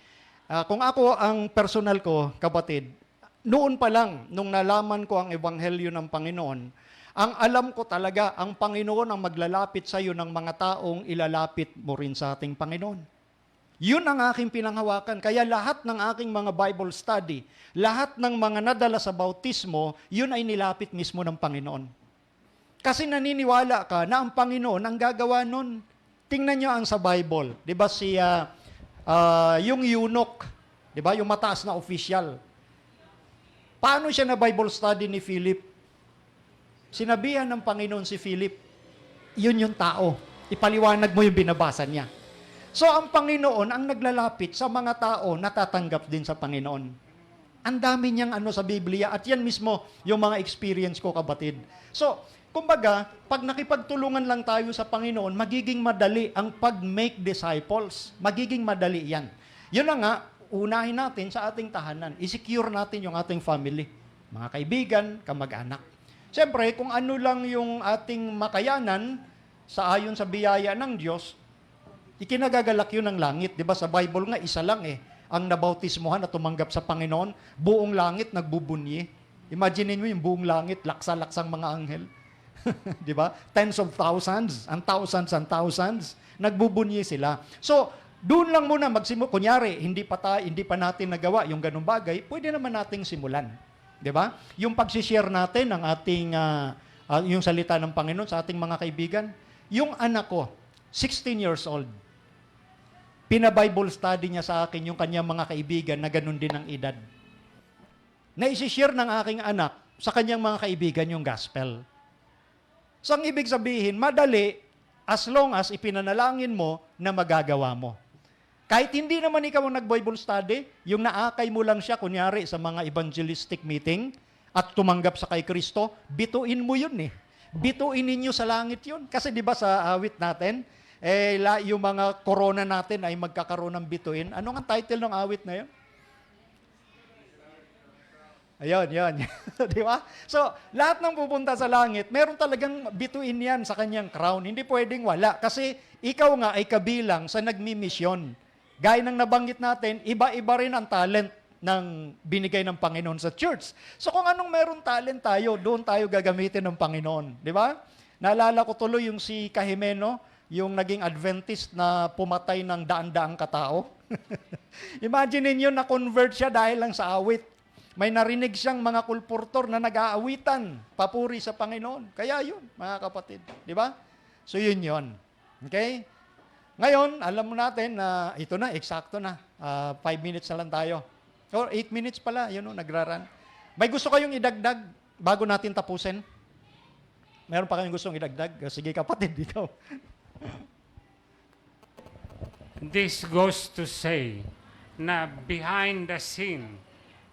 Kung ako, ang personal ko, kapatid, noon pa lang, nung nalaman ko ang ebanghelyo ng Panginoon, ang alam ko talaga, ang Panginoon ang maglalapit sa iyo ng mga taong ilalapit mo rin sa ating Panginoon. Yun ang aking pinanghawakan. Kaya lahat ng aking mga Bible study, lahat ng mga nadala sa bautismo, yun ay nilapit mismo ng Panginoon. Kasi naniniwala ka na ang Panginoon ang gagawa nun. Tingnan nyo ang sa Bible. Di ba yung eunuch, di ba yung mataas na official. Paano siya na Bible study ni Philip? Sinabihan ng Panginoon si Philip, yun yung tao. Ipaliwanag mo yung binabasa niya. So ang Panginoon ang naglalapit sa mga tao na tatanggap din sa Panginoon. Ang dami niyang sa Biblia at yan mismo yung mga experience ko, kapatid. So, kumbaga, pag nakipagtulungan lang tayo sa Panginoon, magiging madali ang pag-make disciples. Magiging madali yan. Yun na nga, unahin natin sa ating tahanan. I-secure natin yung ating family. Mga kaibigan, kamag-anak. Siyempre, kung ano lang yung ating makayanan sa ayon sa biyaya ng Diyos, ikinagagalak yun ng langit. Diba sa Bible nga, isa lang ang nabautismuhan at tumanggap sa Panginoon, buong langit nagbubunyi. Imagine mo yung buong langit, laksa-laksang mga anghel. Diba? Tens of thousands, and thousands, nagbubunyi sila. So, doon lang muna kunyari, hindi pa natin nagawa yung ganung bagay, pwede naman nating simulan. 'Di ba? Yung pag-share natin ng ating yung salita ng Panginoon sa ating mga kaibigan. Yung anak ko, 16 years old. Pina-Bible study niya sa akin yung kanyang mga kaibigan na ganun din ang edad. Na-share ng aking anak sa kanyang mga kaibigan yung gospel. So, ang ibig sabihin, madali as long as ipinanalangin mo na magagawa mo. Kahit hindi naman ikaw ang nag-Bible study, yung naakay mo lang siya, kunyari, sa mga evangelistic meeting at tumanggap sa kay Kristo, bituin mo yun Bituin ninyo sa langit yun. Kasi di ba sa awit natin, yung mga corona natin ay magkakaroon ng bituin. Ano ang title ng awit na yun? Ayun. Di ba? So, lahat ng pupunta sa langit, meron talagang bituin yan sa kanyang crown. Hindi pwedeng wala. Kasi ikaw nga ay kabilang sa nagmimisyon. Gaya ng nabanggit natin, iba-iba rin ang talent ng binigay ng Panginoon sa church. So kung anong meron talent tayo, doon tayo gagamitin ng Panginoon. Di ba? Naalala ko tuloy yung si Kahimeno, yung naging Adventist na pumatay ng daan-daang katao. Imagine niyo na-convert siya dahil lang sa awit. May narinig siyang mga kulpurtor na nag-aawitan, papuri sa Panginoon. Kaya yun, mga kapatid. Di ba? So yun. Okay? Ngayon, alam mo natin na ito na, eksakto na. 5 minutes na lang tayo. Or 8 minutes pala, nagraran. May gusto kayong idagdag bago natin tapusin? Meron pa kayong gustong idagdag? Sige kapatid, ikaw. This goes to say na behind the scene,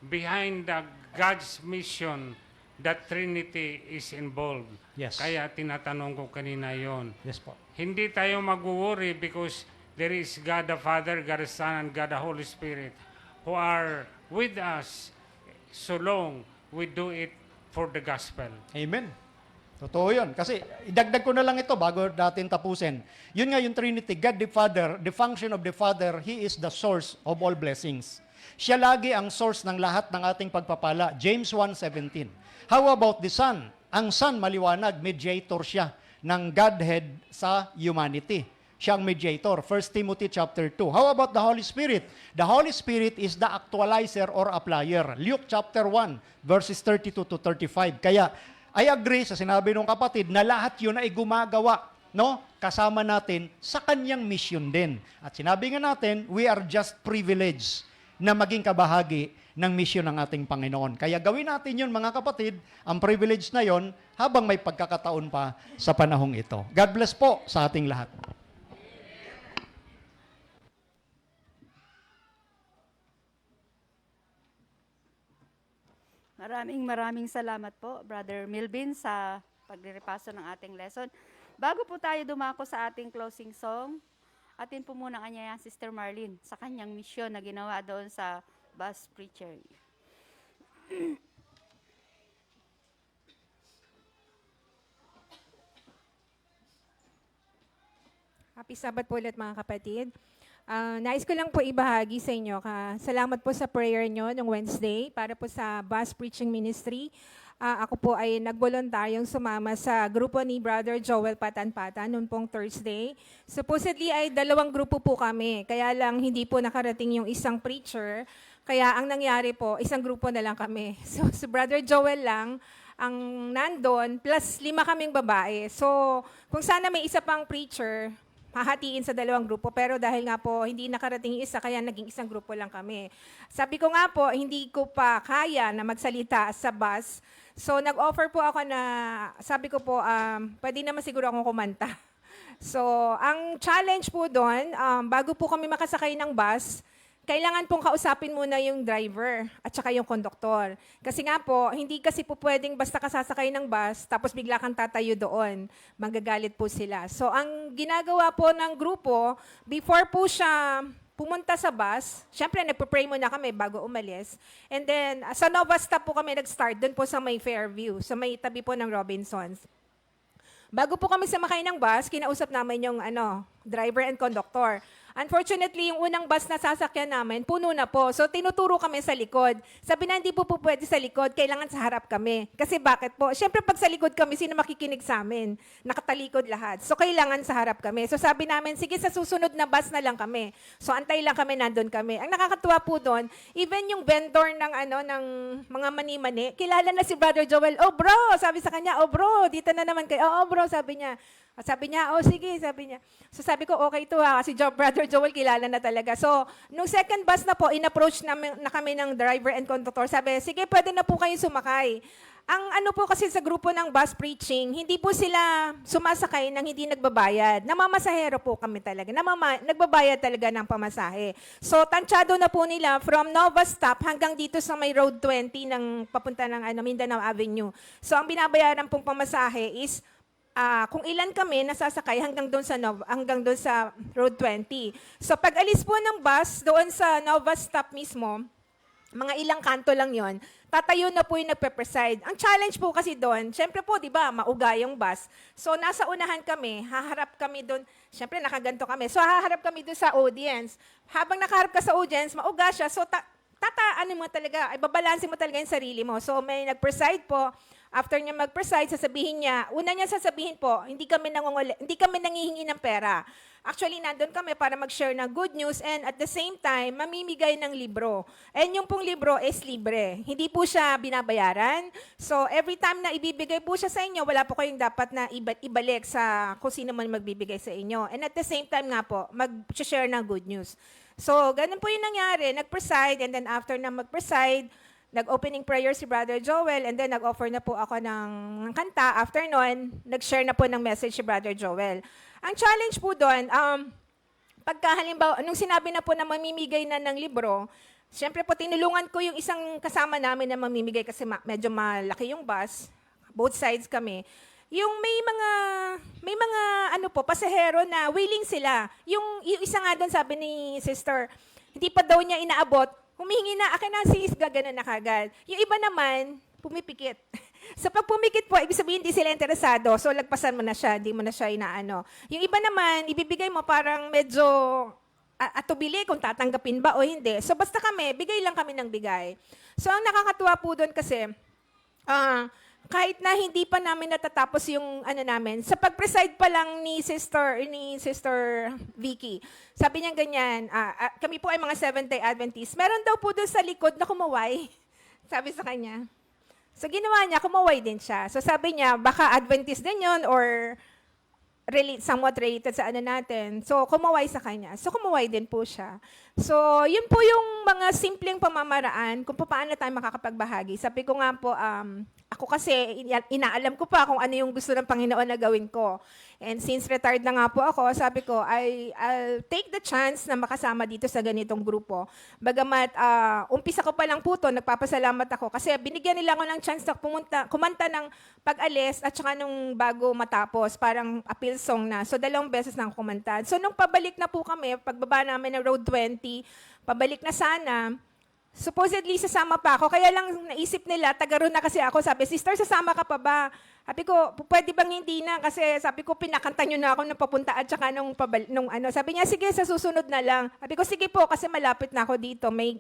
behind the God's mission, the Trinity is involved. Yes. Kaya tinatanong ko kanina yon. Yes po. Hindi tayo mag-worry because there is God the Father, God the Son, and God the Holy Spirit who are with us so long we do it for the gospel. Amen. Totoo yun. Kasi idagdag ko na lang ito bago natin tapusin. Yun nga yung Trinity, God the Father, the function of the Father, He is the source of all blessings. Siya lagi ang source ng lahat ng ating pagpapala. James 1:17. How about the Son? Ang Son, maliwanag, mediator siya ng Godhead sa humanity. Siya ang mediator. 1 Timothy chapter 2. How about the Holy Spirit? The Holy Spirit is the actualizer or applier. Luke chapter 1, verses 32 to 35. Kaya, I agree sa sinabi ng kapatid na lahat yun ay gumagawa, kasama natin sa kanyang mission din. At sinabi nga natin, we are just privileged na maging kabahagi ng misyon ng ating Panginoon. Kaya gawin natin yun, mga kapatid, ang privilege na yon habang may pagkakataon pa sa panahong ito. God bless po sa ating lahat. Maraming salamat po, Brother Milvin, sa pagrepaso ng ating lesson. Bago po tayo dumako sa ating closing song, atin po muna kanya yan, Sister Marlene, sa kanyang misyon na ginawa doon sa bus preacher. Happy Sabbath po ulit mga kapatid. Nais ko lang po ibahagi sa inyo. Salamat po sa prayer nyo noong Wednesday para po sa bus preaching ministry. Ako po ay nagboluntaryong sumama sa grupo ni Brother Joel Patan-Patan noong pong Thursday. Supposedly ay 2 grupo po kami. Kaya lang hindi po nakarating yung isang preacher. Kaya ang nangyari po, isang grupo na lang kami. So si Brother Joel lang ang nandun, plus 5 kaming babae. So kung sana may isa pang preacher, hahatiin sa 2 grupo, pero dahil nga po hindi nakarating yung isa, kaya naging isang grupo lang kami. Sabi ko nga po, hindi ko pa kaya na magsalita sa bus. So nag-offer po ako na, sabi ko po, pwede naman siguro akong kumanta. So ang challenge po doon, bago po kami makasakay ng bus, kailangan pong kausapin muna yung driver at saka yung konduktor. Kasi nga po, hindi kasi po pwedeng basta ka sasakay ng bus tapos bigla kang tatayo doon. Magagalit po sila. So ang ginagawa po ng grupo, before po siya pumunta sa bus, syempre nagpo-pray muna kami bago umalis. And then sa Nova Stop po kami nag-start, doon po sa may Fairview, sa may tabi po ng Robinsons. Bago po kami sumakay ng bus, kinausap namin yung driver and conductor. Unfortunately, yung unang bus na sasakyan namin, puno na po. So, tinuturo kami sa likod. Sabi na, hindi po pwede sa likod, kailangan sa harap kami. Kasi bakit po? Siyempre, pag sa likod kami, sino makikinig sa amin? Nakatalikod lahat. So, kailangan sa harap kami. So, sabi namin, sige, sa susunod na bus na lang kami. So, antay lang kami, nandun kami. Ang nakakatuwa po doon, even yung vendor ng, ng mga mani-mani, kilala na si Brother Joel. Oh, bro! Sabi sa kanya, oh, bro, dito na naman kayo. Oh, bro, sabi niya. Sabi niya, oh sige, sabi niya. So sabi ko, okay to kasi Brother Joel kilala na talaga. So, nung second bus na po, in-approach na kami ng driver and conductor. Sabi, sige, pwede na po kayo sumakay. Ang po kasi sa grupo ng bus preaching, hindi po sila sumasakay nang hindi nagbabayad. Namamasahero po kami talaga. Nagbabayad talaga ng pamasahe. So, tansyado na po nila from Nova Stop hanggang dito sa may Road 20 ng papunta ng Mindanao Avenue. So, ang binabayaran pong pamasahe is kung ilan kami nasasakay hanggang doon sa Road 20. So pag alis po ng bus doon sa Nova Stop mismo, mga ilang kanto lang yon, tatayo na po yung nagpe-preside. Ang challenge po kasi doon, syempre po, di ba, mauga yung bus. So nasa unahan kami, haharap kami doon, syempre nakaganto kami. So haharap kami doon sa audience. Habang nakaharap ka sa audience, mauga siya. So babalansin mo talaga yung sarili mo. So may nag-preside po. After niya mag-preside, una niya sasabihin po, hindi kami nangihingi ng pera. Actually, nandun kami para mag-share ng good news and at the same time, mamimigay ng libro. And yung pong libro is libre. Hindi po siya binabayaran. So, every time na ibibigay po siya sa inyo, wala po kayong dapat na ibalik sa kung sino man magbibigay sa inyo. And at the same time nga po, mag-share ng good news. So, ganun po yung nangyari. Nag-preside and then after na mag-preside, nag-opening prayer si Brother Joel and then nag-offer na po ako ng kanta. After nun, nag-share na po ng message si Brother Joel. Ang challenge po doon, pagka halimbawa, nung sinabi na po na mamimigay na ng libro, syempre po tinulungan ko yung isang kasama namin na mamimigay kasi medyo malaki yung bus, both sides kami. Yung may mga pasahero na willing sila. Yung isa nga doon sabi ni sister, hindi pa daw niya inaabot, humihingi na, akin na sis, gaganon na kagad. Yung iba naman, pumipikit. Sa pag pumikit po, ibig sabihin hindi sila interesado. So, lagpasan mo na siya, hindi mo na siya inaano. Yung iba naman, ibibigay mo parang medyo atubili kung tatanggapin ba o hindi. So, basta kami, bigay lang kami ng bigay. So, ang nakakatuwa po doon kasi, kahit na hindi pa namin natatapos yung namin, sa pag-preside pa lang ni Sister Vicky, sabi niya ganyan, kami po ay mga Seventh-day Adventists, meron daw po doon sa likod na kumaway. Sabi sa kanya. So ginawa niya, kumaway din siya. So sabi niya, baka Adventist din yun or somewhat related sa ano natin. So, kumaway sa kanya. So, kumaway din po siya. So, yun po yung mga simpleng pamamaraan kung paano tayo makakapagbahagi. Sabi ko nga po, ako kasi, inaalam ko pa kung ano yung gusto ng Panginoon na gawin ko. And since retired na nga po ako, sabi ko, I'll take the chance na makasama dito sa ganitong grupo. Bagamat, umpisa ko pa lang po to, nagpapasalamat ako. Kasi binigyan nila ako ng chance na kumanta ng pag-alis at saka nung bago matapos, parang appeal song na. So, 2 beses na ako kumanta. So, nung pabalik na po kami, pagbaba namin ng Road 20, pabalik na sana, supposedly sasama pa ako. Kaya lang naisip nila, taga-roon na kasi ako. Sabi, sister, sasama ka pa ba? Sabi ko, pwede bang hindi na? Kasi sabi ko, pinakanta nyo na ako nung papunta at saka nung ano. Sabi niya, sige, sa susunod na lang. Sabi ko, sige po, kasi malapit na ako dito. May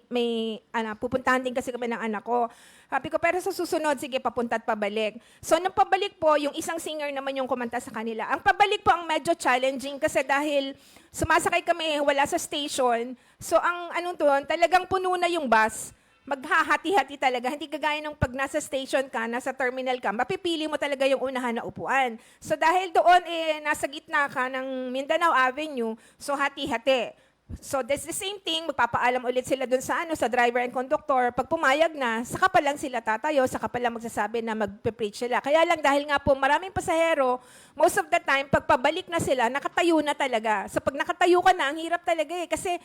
pupuntahan din kasi kami ng anak ko. Sabi ko, pero sa susunod, sige, papunta at pabalik. So, nung pabalik po, yung isang singer naman yung kumanta sa kanila. Ang pabalik po ang medyo challenging kasi dahil sumasakay kami, wala sa station. So, ang doon, talagang puno na yung bus. Maghahati-hati talaga. Hindi kagaya ng pag nasa station ka, nasa terminal ka, mapipili mo talaga yung unahan na upuan. So dahil doon, nasa gitna ka ng Mindanao Avenue, so hati-hati. So that's the same thing, magpapaalam ulit sila doon sa driver and conductor. Pag pumayag na, saka pa lang sila tatayo, saka pa lang magsasabi na magpe-preach sila. Kaya lang dahil nga po maraming pasahero, most of the time, pag pabalik na sila, nakatayo na talaga. So pag nakatayo ka na, ang hirap talaga kasi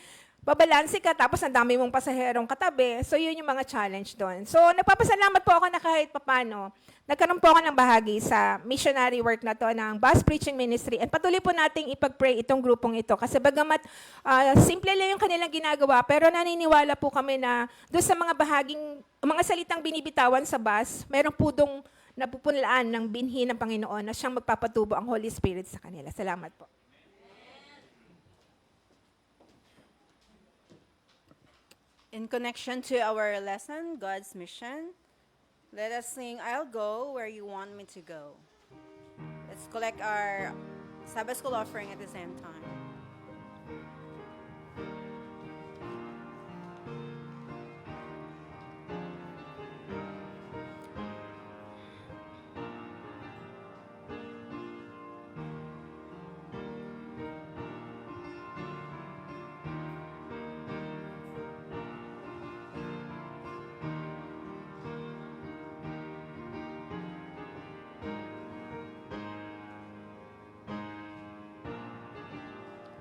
babalanse ka, tapos ang dami mong pasaherong katabi. So, yun yung mga challenge doon. So, nagpapasalamat po ako na kahit papano, nagkaroon po ako ng bahagi sa missionary work na to ng Bus Preaching Ministry. And patuloy po nating ipag-pray itong grupong ito. Kasi bagamat simple lang yung kanilang ginagawa, pero naniniwala po kami na doon sa mga salitang binibitawan sa bus, meron po dong napupunlaan ng binhi ng Panginoon na siyang magpapatubo ang Holy Spirit sa kanila. Salamat po. In connection to our lesson, God's mission, let us sing, I'll go where you want me to go. Let's collect our Sabbath School offering at the same time.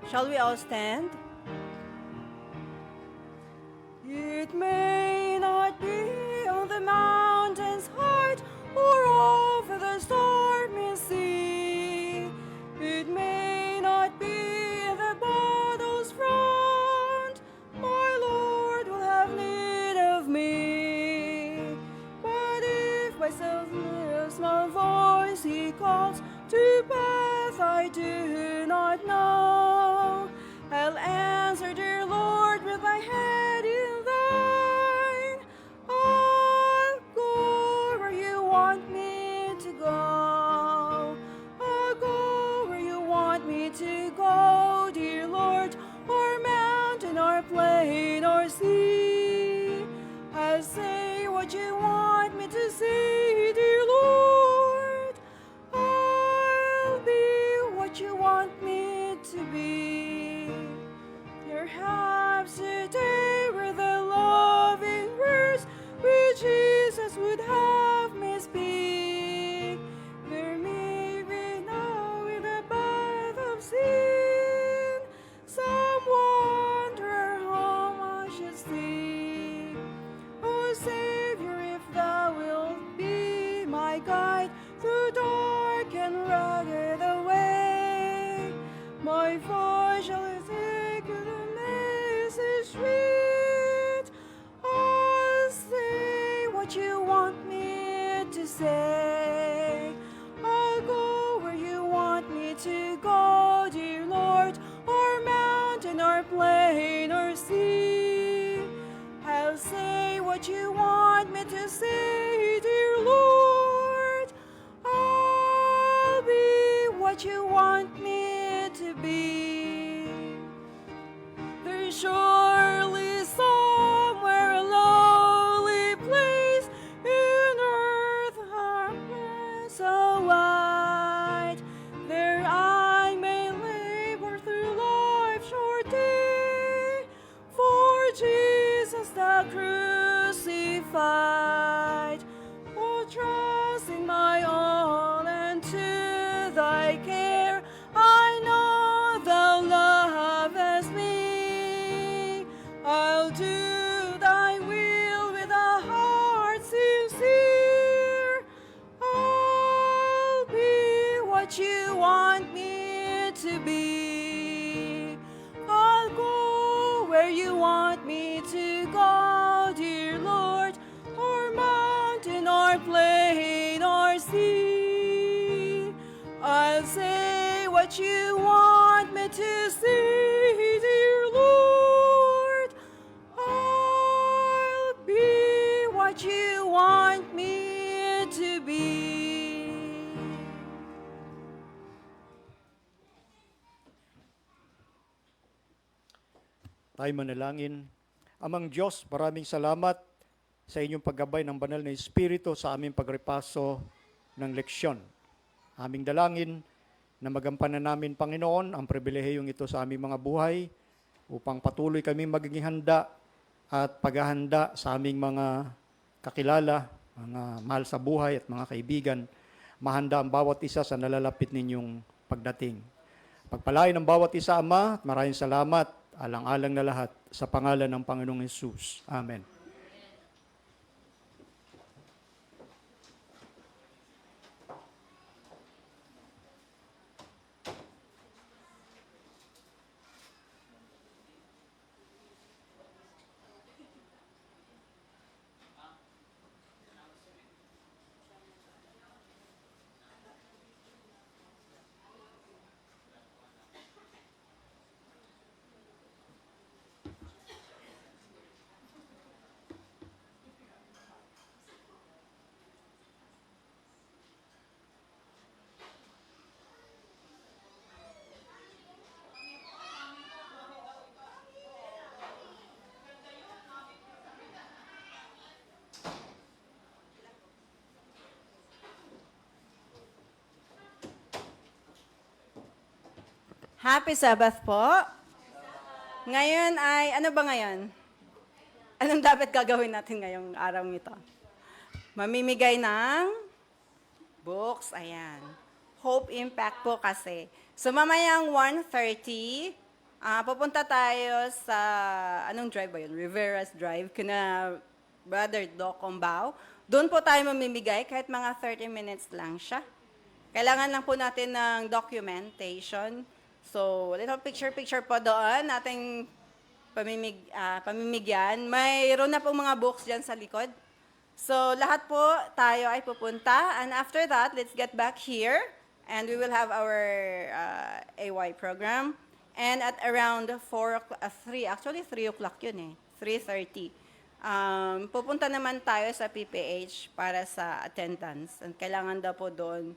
Shall we all stand? It may not be on the mountain's height or over the stormy sea. It may not be the battle's front. My Lord will have need of me. But if by stillness my voice He calls to path I do not know, I'll answer, dear Lord, with my head in thine. I'll go where you want me to go. I'll go where you want me to go, dear Lord, or mountain, or plain, or sea. I'll say what you want me to say, dear Lord. I'll be what you want me to be. Perhaps today were the loving words which Jesus would have me speak. There may be now in the path of sin some wanderer whom I should seek. Oh Savior, if thou wilt be my guide through dark and rugged way, my voice shall take the message sweet. I'll say what you want me to say. I'll go where you want me to go, dear Lord, or mountain, or plain, or sea. I'll say what you want me to say, dear Lord. I'll be what you want me to be. There's surely somewhere a lowly place in earth, so wide. There I crucified. Oh, trust in my all and to thy care. I know thou lovest me. I'll do thy will with a heart sincere. I'll be what you want me to be. I'll go where you want me to go, dear Lord, or mountain or plain or sea. I'll say what you want me to say, dear Lord. I'll be what you want me to be. Tayo manalangin. Amang Diyos, maraming salamat sa inyong paggabay ng banal na Espiritu sa aming pagrepaso ng leksyon. Aming dalangin na magampanan namin, Panginoon, ang pribilehiyong ito sa aming mga buhay upang patuloy kami magiging handa at paghahanda sa aming mga kakilala, mga mahal sa buhay at mga kaibigan, mahanda ang bawat isa sa nalalapit ninyong pagdating. Pagpalain ng bawat isa, Ama, at maraming salamat, alang-alang na lahat, sa pangalan ng Panginoong Hesus. Amen. Happy Sabbath po. Ngayon ay, ano ba ngayon? Anong dapat gagawin natin ngayong araw nito? Mamimigay ng books, ayan. Hope Impact po kasi. So mamayang 1:30, pupunta tayo sa, anong drive ba yun? Rivera's Drive, kina Brother Doc Combao. Doon po tayo mamimigay, kahit mga 30 minutes lang siya. Kailangan lang po natin ng documentation. So, little picture-picture po doon, ating pamimigyan. Mayroon na po mga books dyan sa likod. So, lahat po tayo ay pupunta. And after that, let's get back here. And we will have our AY program. And at around 3 o'clock yun 3:30. Pupunta naman tayo sa PPH para sa attendance. And kailangan daw po doon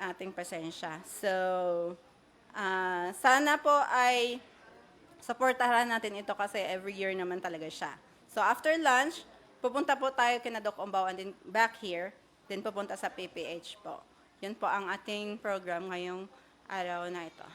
ating presensya. So, sana po ay supportahan natin ito kasi every year naman talaga siya. So after lunch, pupunta po tayo kina Doc Combao and then back here, then pupunta sa PPH po. Yun po ang ating program ngayong araw na ito.